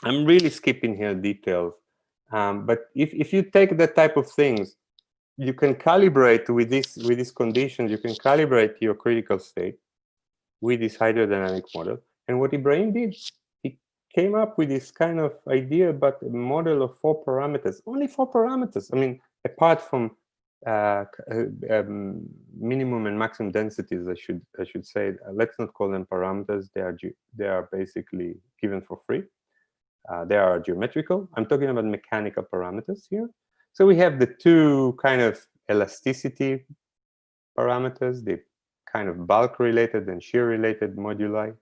I'm really skipping here details, but if you take that type of things, you can calibrate with these conditions. You can calibrate your critical state with this hydrodynamic model. And what Ibrahim did, he came up with this kind of idea about a model of 4 parameters. Only 4 parameters. I mean, apart from minimum and maximum densities, I should say. Let's not call them parameters. They are basically given for free. They are geometrical. I'm talking about mechanical parameters here. So we have the 2 kind of elasticity parameters, the kind of bulk related and shear related moduli.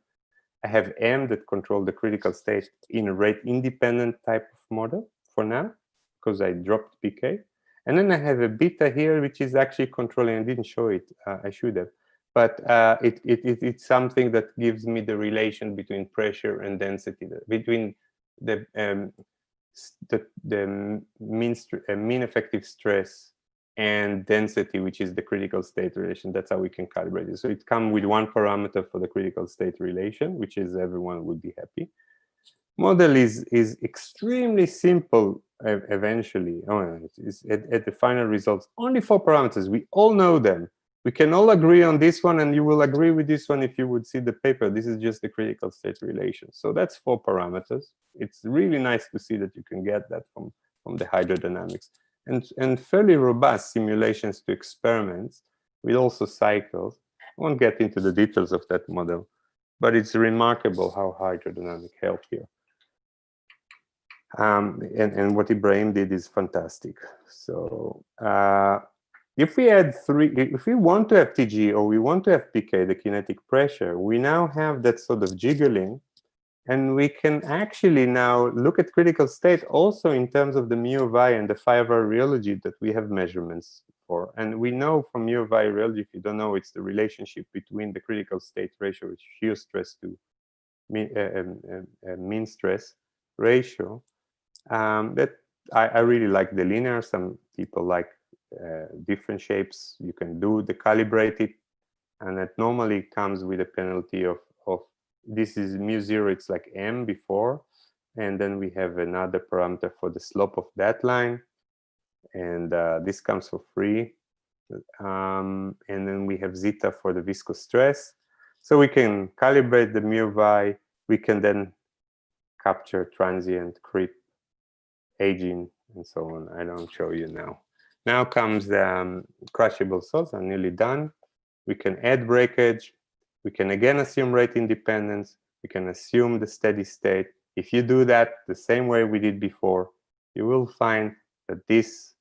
I have M that control the critical state in a rate independent type of model for now, because I dropped pK. And then I have a beta here, which is actually controlling. I didn't show it. I should have. But it's something that gives me the relation between pressure and density, between the mean effective stress and density, which is the critical state relation. That's how we can calibrate it. So it comes with 1 parameter for the critical state relation, which is everyone would be happy. Model is extremely simple eventually. It's at the final results, only 4 parameters. We all know them. We can all agree on this one, and you will agree with this one if you would see the paper. This is just the critical state relation. So that's 4 parameters. It's really nice to see that you can get that from the hydrodynamics. And fairly robust simulations to experiments with also cycles. I won't get into the details of that model, but it's remarkable how hydrodynamic helped here. And what Ibrahim did is fantastic. So if we add 3, if we want to have TG or we want to have PK, the kinetic pressure, we now have that sort of jiggling. And we can actually now look at critical state also in terms of the mu of I and the phi of I rheology that we have measurements for. And we know from mu of I rheology, if you don't know, it's the relationship between the critical state ratio, which is shear stress to mean stress ratio. That I really like the linear. Some people like different shapes. You can do the calibrated, and that normally comes with a penalty of this is mu0, it's like M before, and then we have another parameter for the slope of that line, and this comes for free, and then we have zeta for the viscous stress. So we can calibrate the mu y. We can then capture transient, creep, aging, and so on. I don't show you now. Now comes the crushable salts. I'm nearly done. We can add breakage. We can again assume rate independence. We can assume the steady state. If you do that the same way we did before, you will find that this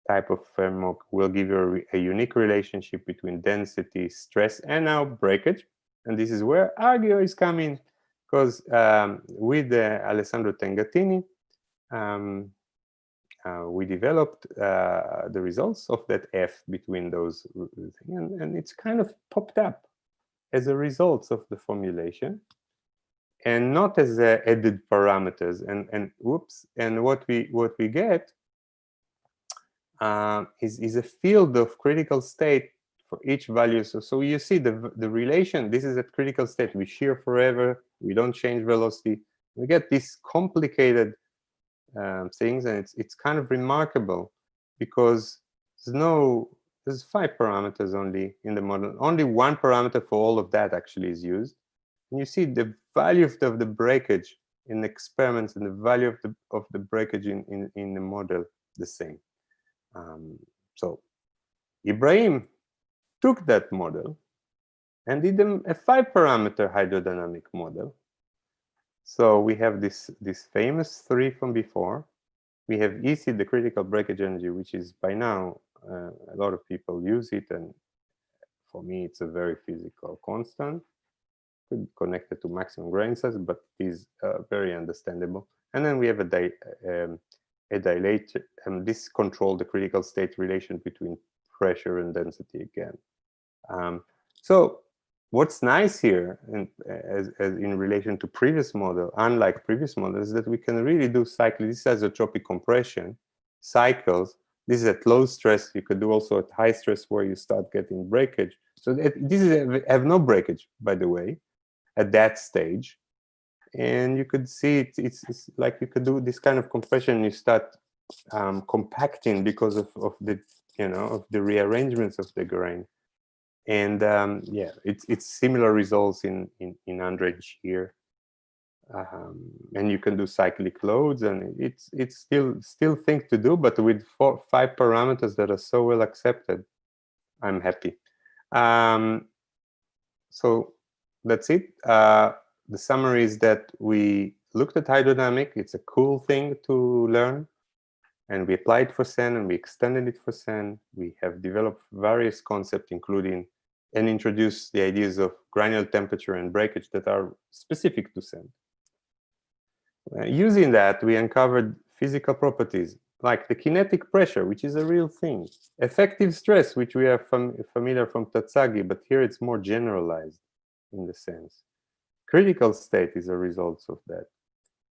type of framework will give you a unique relationship between density, stress, and now breakage. And this is where Argo is coming, because with Alessandro Tengatini, we developed the results of that F between those, and it's kind of popped up as a result of the formulation, and not as added parameters. And whoops, and what we get is a field of critical state for each value. So you see the relation. This is at critical state. We shear forever. We don't change velocity. We get these complicated things, and it's kind of remarkable because there's 5 parameters only in the model. Only 1 parameter for all of that actually is used. And you see the value of the breakage in experiments and the value of the breakage in the model the same. So Ibrahim took that model and did a 5-parameter hydrodynamic model. So we have this famous 3 from before. We have EC, the critical breakage energy, which is by now a lot of people use it, and for me it's a very physical constant connected to maximum grain size, but it is very understandable. And then we have a dilator, and this controls the critical state relation between pressure and density again. So what's nice here, and as in relation to previous model, unlike previous models, is that we can really do cycles. This is isotropic compression cycles. This is at low stress. You could do also at high stress where you start getting breakage. So this is have no breakage, by the way, at that stage. And you could see it's like you could do this kind of compression. You start compacting because of the of the rearrangements of the grain. And yeah, it's similar results in underage here. And you can do cyclic loads, and it's still thing to do, but with 5 parameters that are so well accepted, I'm happy. So that's it. The summary is that we looked at hydrodynamic. It's a cool thing to learn, and we applied for SEN, and we extended it for SEN. We have developed various concepts, including and introduced the ideas of granular temperature and breakage that are specific to SEN. Using that, we uncovered physical properties like the kinetic pressure, which is a real thing, effective stress, which we are familiar from Tatsagi, but here it's more generalized in the sense. Critical state is a result of that.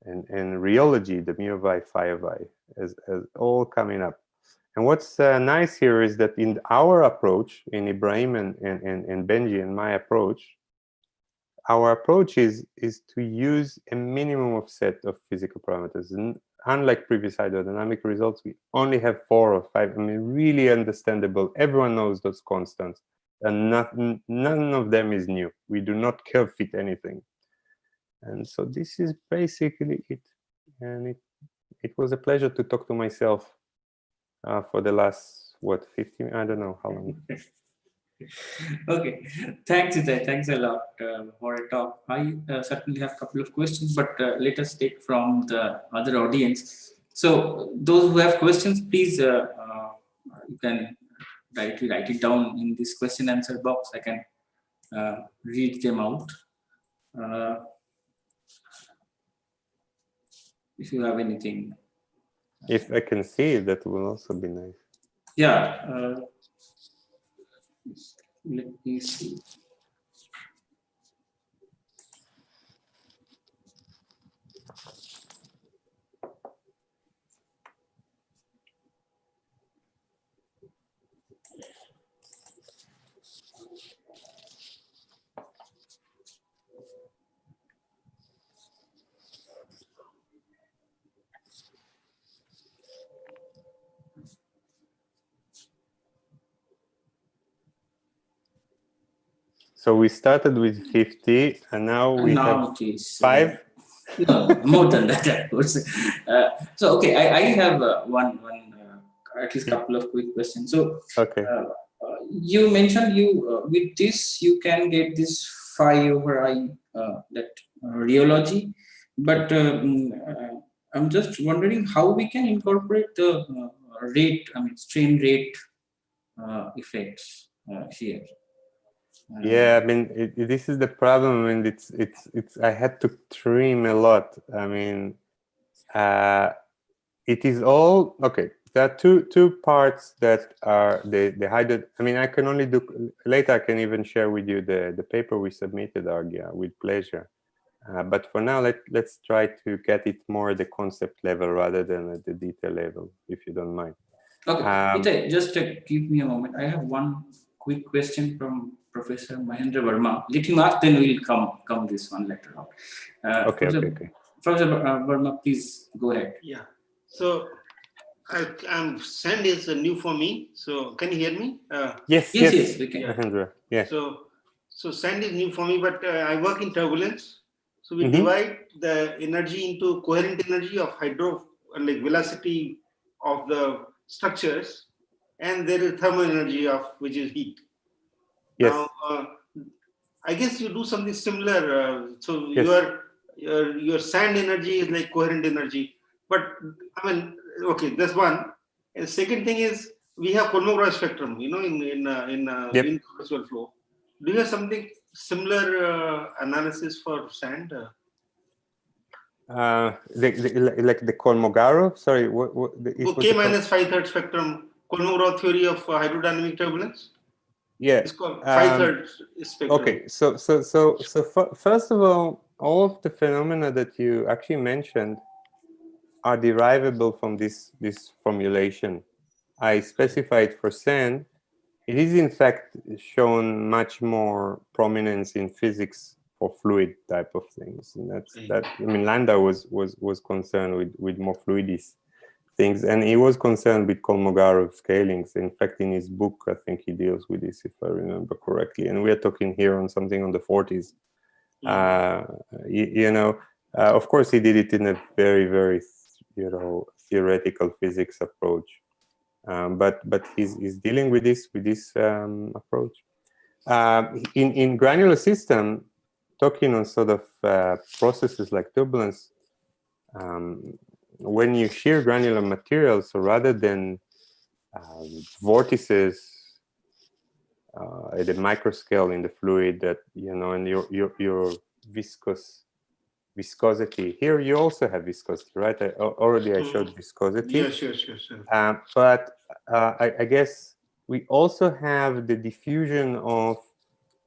And rheology, the mu of I, phi of I, as all coming up. And what's nice here is that in our approach, in Ibrahim and Benji and my approach, our approach is to use a minimum of set of physical parameters. And unlike previous hydrodynamic results, we only have 4 or 5. I mean, really understandable. Everyone knows those constants, and none of them is new. We do not curve fit anything. And so this is basically it. And it was a pleasure to talk to myself for the last, what, 15, I don't know how long. Okay, thanks, Itay. Thanks a lot for a talk. I certainly have a couple of questions, but let us take from the other audience. So those who have questions, please, you can directly write it down in this question answer box. I can read them out. If you have anything. If I can see it, that will also be nice. Yeah. Let me see. So we started with 50, and now we now have it is 5. no, more than that, of course. So, okay, I have one, at least couple of quick questions. So, Okay. you mentioned with this you can get this phi over I, that rheology, but I'm just wondering how we can incorporate the rate, I mean strain rate effects here. Yeah, I mean, this is the problem. I mean, it's. I had to trim a lot. I mean, it is all okay. There are two parts that are the hydro. I mean, I can only do later. I can even share with you the paper we submitted, Argia, with pleasure. But for now, let's try to get it more at the concept level rather than at the detail level, if you don't mind. Okay, Itai, just give me a moment. I have one quick question from Professor Mahendra Verma. Let him ask, then we'll come this one later on. Okay. Professor Verma, please go ahead. Yeah. So, sand is new for me. So, can you hear me? Yes, we can. Mahendra. Yeah. So sand is new for me, but I work in turbulence. So we divide the energy into coherent energy of like velocity of the structures, and there is thermal energy of which is heat. Yes. Now, I guess you do something similar. So Yes. your sand energy is like coherent energy, but I mean, okay, that's one. And second thing is we have Kolmogorov spectrum, in crushable flow. Do you have something similar analysis for sand? Like the Kolmogorov. Sorry, what K minus 5/3 spectrum, Kolmogorov theory of hydrodynamic turbulence. Yeah, it's called 5/3 spectrum. Okay, so first of all of the phenomena that you actually mentioned are derivable from this formulation. I specified for sand. It is in fact shown much more prominence in physics for fluid type of things, and that. I mean, Landau was concerned with more fluidist things, and he was concerned with Kolmogorov scalings. In fact, in his book, I think he deals with this, if I remember correctly. And we are talking here on something on the 40s. Of course, he did it in a very, very, theoretical physics approach. But he's dealing with this approach. In granular system, talking on sort of processes like turbulence. When you shear granular materials, so rather than vortices at a micro scale in the fluid that and your viscosity here, you also have viscosity, right? I showed viscosity. Yeah, sure. But I guess we also have the diffusion of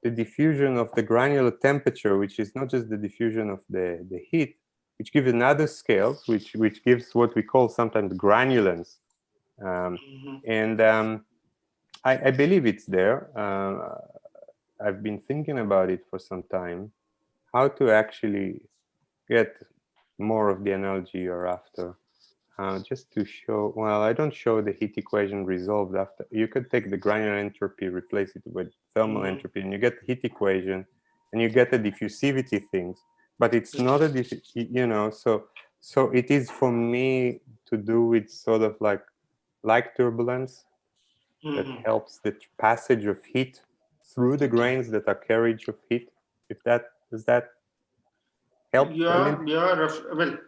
the granular temperature, which is not just the diffusion of the heat, which gives another scales, which gives what we call sometimes granulance. And I believe it's there. I've been thinking about it for some time, how to actually get more of the analogy you're after. Just to show, well, I don't show the heat equation resolved after. You could take the granular entropy, replace it with thermal entropy, and you get the heat equation, and you get the diffusivity things. But it's not a so it is for me to do with sort of like turbulence that helps the passage of heat through the grains that are carriage of heat. Does that help? Well,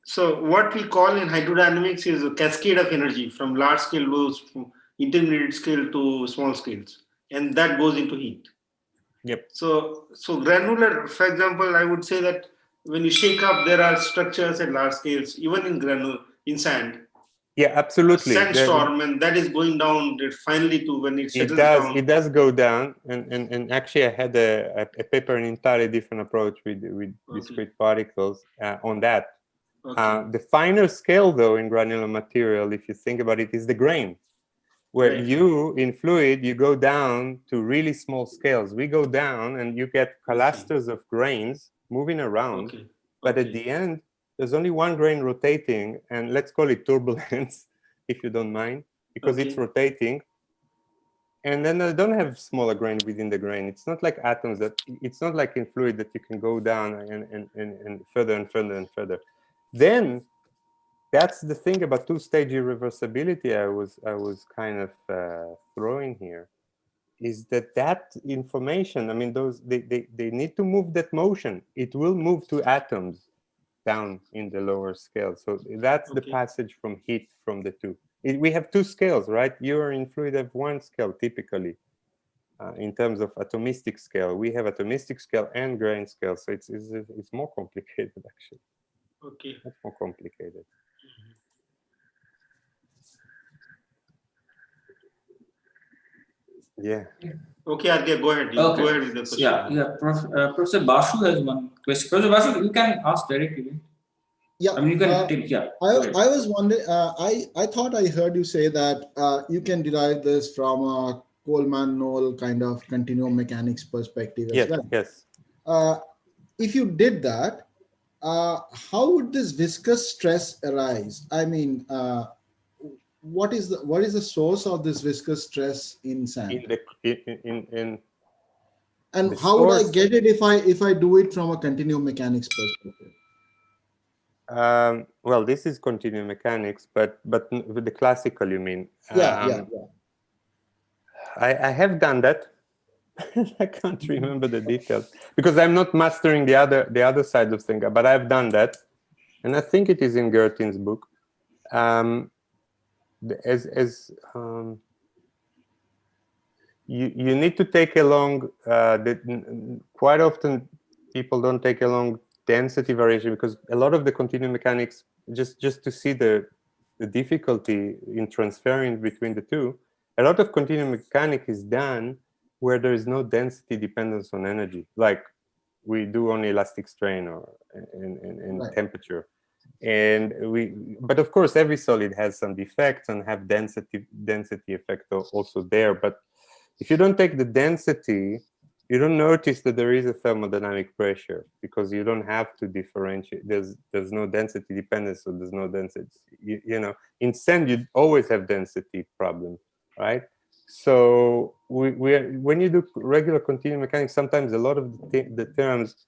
so what we call in hydrodynamics is a cascade of energy from large scale goes from intermediate scale to small scales, and that goes into heat. Yep. So granular, for example, I would say that when you shake up, there are structures at large scales, even in sand. Yeah, absolutely. Sandstorm, and that is going down finally to when it settles down. It does go down, and actually I had a paper, an entirely different approach with discrete particles on that. The finer scale, though, in granular material, if you think about it, is the grain. Where you, in fluid, you go down to really small scales. We go down and you get clusters of grains moving around. But at the end, there's only one grain rotating, and let's call it turbulence, if you don't mind, because it's rotating. And then I don't have smaller grain within the grain. It's not like atoms that, it's not like in fluid that you can go down and further and further and further. Then that's the thing about two-stage irreversibility I was kind of throwing here, is that information, I mean, those they need to move that motion. It will move to atoms down in the lower scale. So that's the passage from heat from the two. We have two scales, right? You're in fluid have one scale typically in terms of atomistic scale. We have atomistic scale and grain scale. So it's more complicated actually. Okay. Much more complicated. Yeah. Okay, Arge, go ahead. Okay. Go ahead with the question. Yeah. Professor Basu has one question. Professor Basu, you can ask directly. Yeah. I mean, you can take, yeah. I was wondering, I thought I heard you say that you can derive this from a Coleman-Knoll kind of continuum mechanics perspective as well. Yes. If you did that, how would this viscous stress arise? I mean, what is the source of this viscous stress in sand? And how would I get it if I do it from a continuum mechanics perspective? Well, this is continuum mechanics, but with the classical, you mean? Yeah. I have done that. I can't remember the details because I'm not mastering the other side of things, but I've done that, and I think it is in Gertin's book. You need to take along quite often people don't take along density variation, because a lot of the continuum mechanics, just to see the difficulty in transferring between the two, a lot of continuum mechanics is done where there is no density dependence on energy, like we do on elastic strain or in Right. temperature. And but of course every solid has some defects and have density effect also there. But if you don't take the density, you don't notice that there is a thermodynamic pressure, because you don't have to differentiate. There's no density dependence, so there's no density. You know, in sand you always have density problem, right? So when you do regular continuum mechanics, sometimes a lot of the terms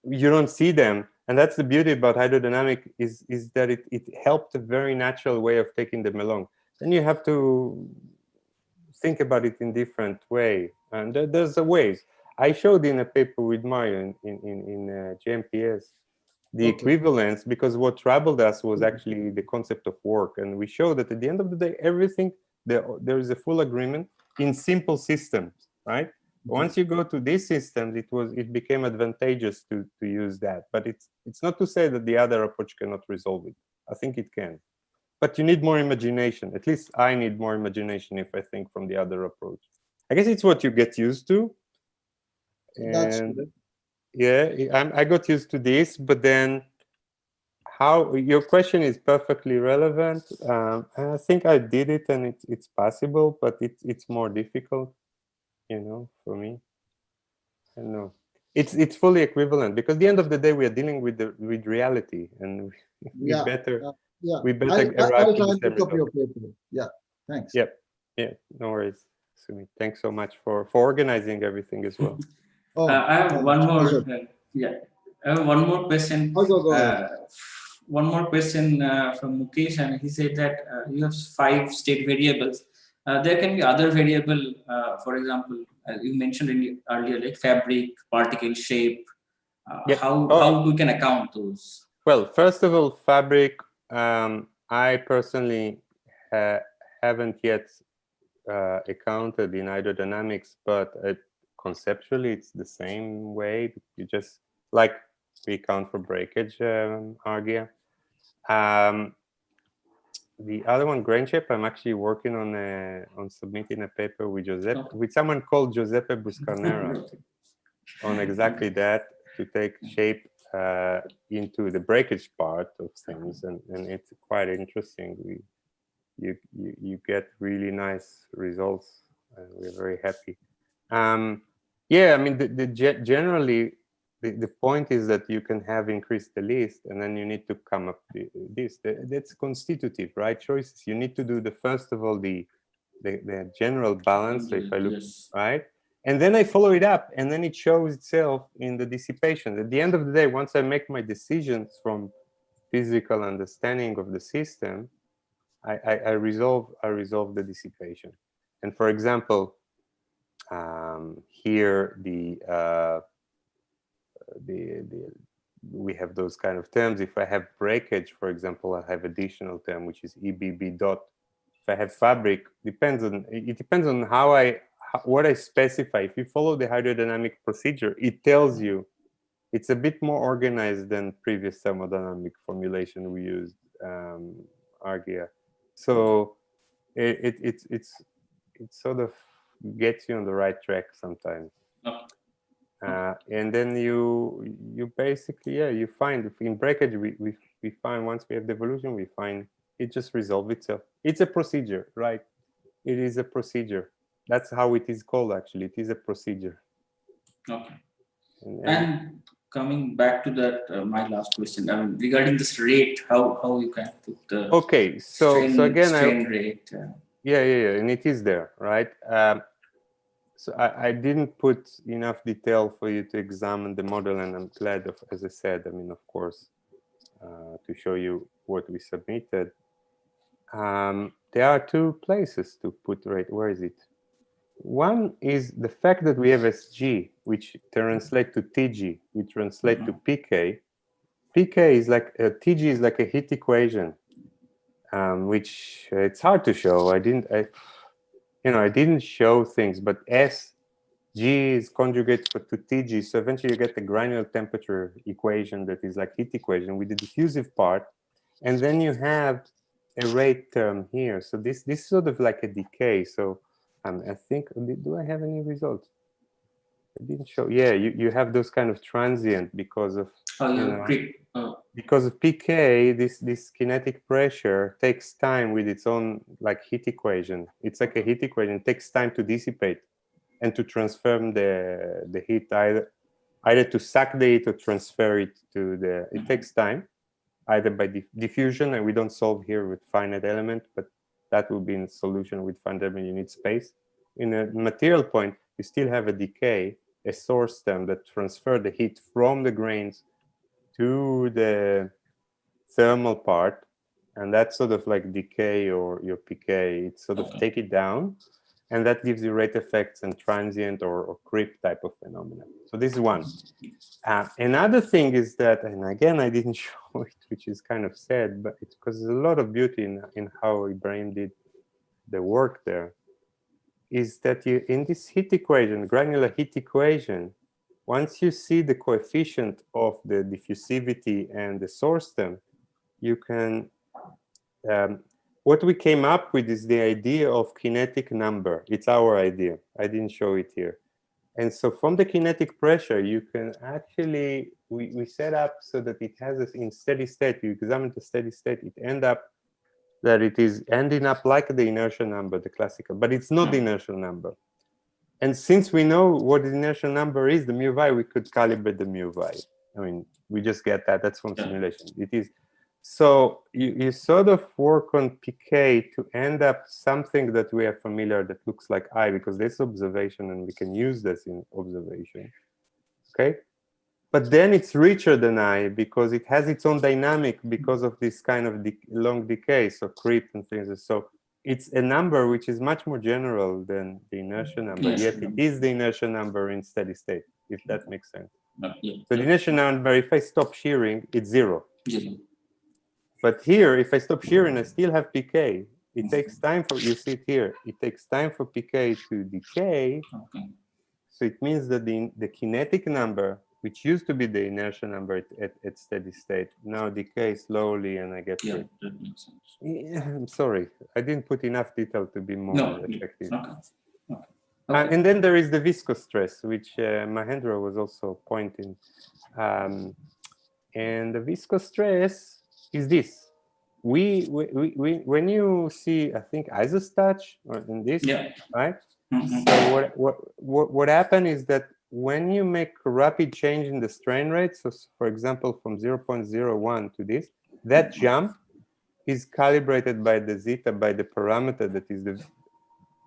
you don't see them, and that's the beauty about hydrodynamic is that it helped a very natural way of taking them along. Then you have to think about it in different way, and there's a ways. I showed in a paper with Mario in GMPS the equivalence, because what troubled us was actually the concept of work, and we showed that at the end of the day, everything there is a full agreement in simple systems, right? Once you go to these systems, it became advantageous to use that. But it's not to say that the other approach cannot resolve it. I think it can, but you need more imagination. At least I need more imagination if I think from the other approach. I guess it's what you get used to. And yeah, I got used to this, but then how your question is perfectly relevant. I think I did it, and it's possible, but it's more difficult, you know, for me. I don't know. It's fully equivalent, because at the end of the day we are dealing with reality, and we better I'll try and pick up your paper. Yeah, thanks. Yep. Yeah, no worries, Sumi. Thanks so much for organizing everything as well. I have one more. I have one more question. Go ahead. One more question from Mukesh, and he said that you have 5 state variables. There can be other variable, for example, as you mentioned earlier, like fabric, particle shape. How we can account those? Well, first of all, fabric. I personally haven't yet accounted in hydrodynamics, but conceptually it's the same way. You just like we account for breakage, Argia. The other one, grain shape, I'm actually working on submitting a paper with with someone called Giuseppe Buscarnera on exactly that, to take shape into the breakage part of things, and it's quite interesting. You get really nice results, and we're very happy. Yeah, I mean, generally the point is that you can have increased the list, and then you need to come up with this. That's constitutive, right? Choices. You need to do first of all the the general balance. So if I look, yes. right? And then I follow it up, and then it shows itself in the dissipation. At the end of the day, once I make my decisions from physical understanding of the system, I resolve the dissipation. And for example, here we have those kind of terms. If I have breakage, for example, I have additional term, which is EBB dot. If I have fabric, it depends on what I specify. If you follow the hydrodynamic procedure, it tells you. It's a bit more organized than previous thermodynamic formulation we used, Argia. So it sort of gets you on the right track sometimes. And then you basically, you find in breakage, we find once we have the evolution, we find it just resolves itself. It's a procedure, right? It is a procedure. That's how it is called, actually. It is a procedure. Okay. And coming back to that, my last question, I mean, regarding this rate, how you can put the okay, so again, strain rate. Yeah, and it is there, right? So I didn't put enough detail for you to examine the model, and I'm glad, as I said, I mean, of course, to show you what we submitted. There are two places to put rate. Where is it? One is the fact that we have SG, which translate to TG, which translate to PK. PK is like TG is like a heat equation, which it's hard to show. I didn't show things, but S G is conjugate to TG, so eventually you get the granular temperature equation that is like heat equation with the diffusive part, and then you have a rate term here. So this is sort of like a decay. So I think, do I have any results? I didn't show. Yeah, you have those kind of transient because of because of PK. This kinetic pressure takes time with its own like heat equation. It's like a heat equation. It takes time to dissipate and to transform the heat, either to suck the heat or transfer it to the. It takes time, either by diffusion, and we don't solve here with finite element, but that will be in solution with finite element. You need space. In a material point, you still have a decay, a source term that transfer the heat from the grains to the thermal part, and that's sort of like decay or your PK. It's sort of take it down, and that gives you rate effects and transient or creep type of phenomena. So this is one. Another thing is that, and again, I didn't show it, which is kind of sad, but it's because there's a lot of beauty in how Ibrahim did the work there, is that you, in this heat equation, granular heat equation, once you see the coefficient of the diffusivity and the source term, you can, what we came up with is the idea of kinetic number. It's our idea. I didn't show it here. And so from the kinetic pressure, you can actually, we set up so that it has this in steady state. You examine the steady state, it end up that it is ending up like the inertial number, the classical, but it's not the inertial number. And since we know what the inertial number is, the mu y, we could calibrate the mu y. I mean, we just get that. That's from simulation. It is. So you sort of work on PK to end up something that we are familiar that looks like I, because there's observation and we can use this in observation. Okay? But then it's richer than I because it has its own dynamic because of this kind of long decay, so creep and things. So it's a number which is much more general than the inertial number, yet it is the inertial number in steady state, if that makes sense. So the inertial number, if I stop shearing, it's zero. But here, if I stop shearing, I still have PK. It takes time for, you see it here, it takes time for PK to decay. So it means that the kinetic number, which used to be the inertial number at steady state, now decays slowly and I get that makes sense. Yeah, I'm sorry, I didn't put enough detail to be more effective. Okay. And then there is the viscous stress, which Mahendra was also pointing. And the viscous stress is this. When you see, I think, isostat or in this, right? So what happened is that when you make a rapid change in the strain rate, so for example, from 0.01 to this, that jump is calibrated by the zeta, by the parameter that is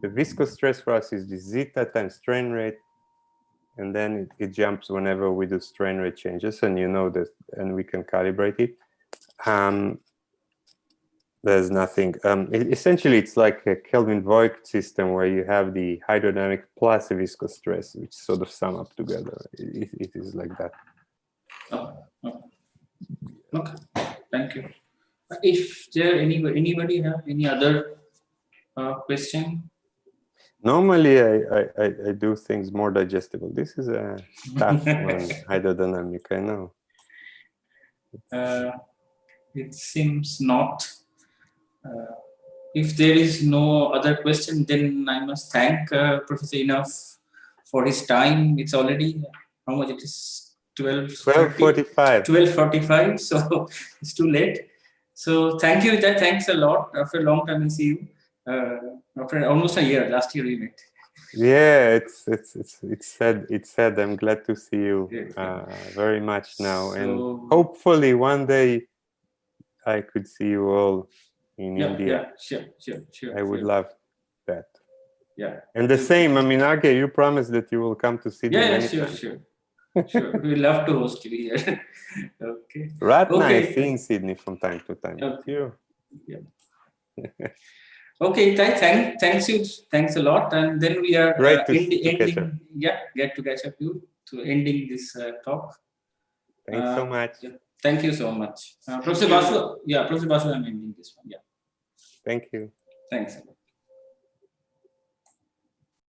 the viscous stress for us is the zeta times strain rate, and then it jumps whenever we do strain rate changes, and you know that, and we can calibrate it. There's nothing. Essentially, it's like a Kelvin-Voigt system where you have the hydrodynamic plus a viscous stress, which sort of sum up together. It is like that. Okay, thank you. If there anybody have any other question? Normally, I do things more digestible. This is a tough one, hydrodynamic, I know. It seems not. If there is no other question, then I must thank Professor Enough for his time. It's already, how much it is? 12:45. 12:45, so it's too late. So thank you, Vijay. Thanks a lot. After a long time, I see you. After almost a year, last year we met. Yeah, it's sad. I'm glad to see you very much now, and hopefully one day I could see you all in India. Yeah, sure. I would love that. Yeah. And the same, I mean, Age, you promised that you will come to Sydney. Yeah, sure. We love to host you here. Okay. Ratna, I see in Sydney from time to time. Okay. Yeah. Okay, thanks a lot, and then we are great to catch up. Yeah, get to catch up you to ending this talk. Thanks so much. Yeah. Thank you so much, Professor Basu. Yeah, Professor Basu, I'm ending this one. Yeah. Thank you. Thanks.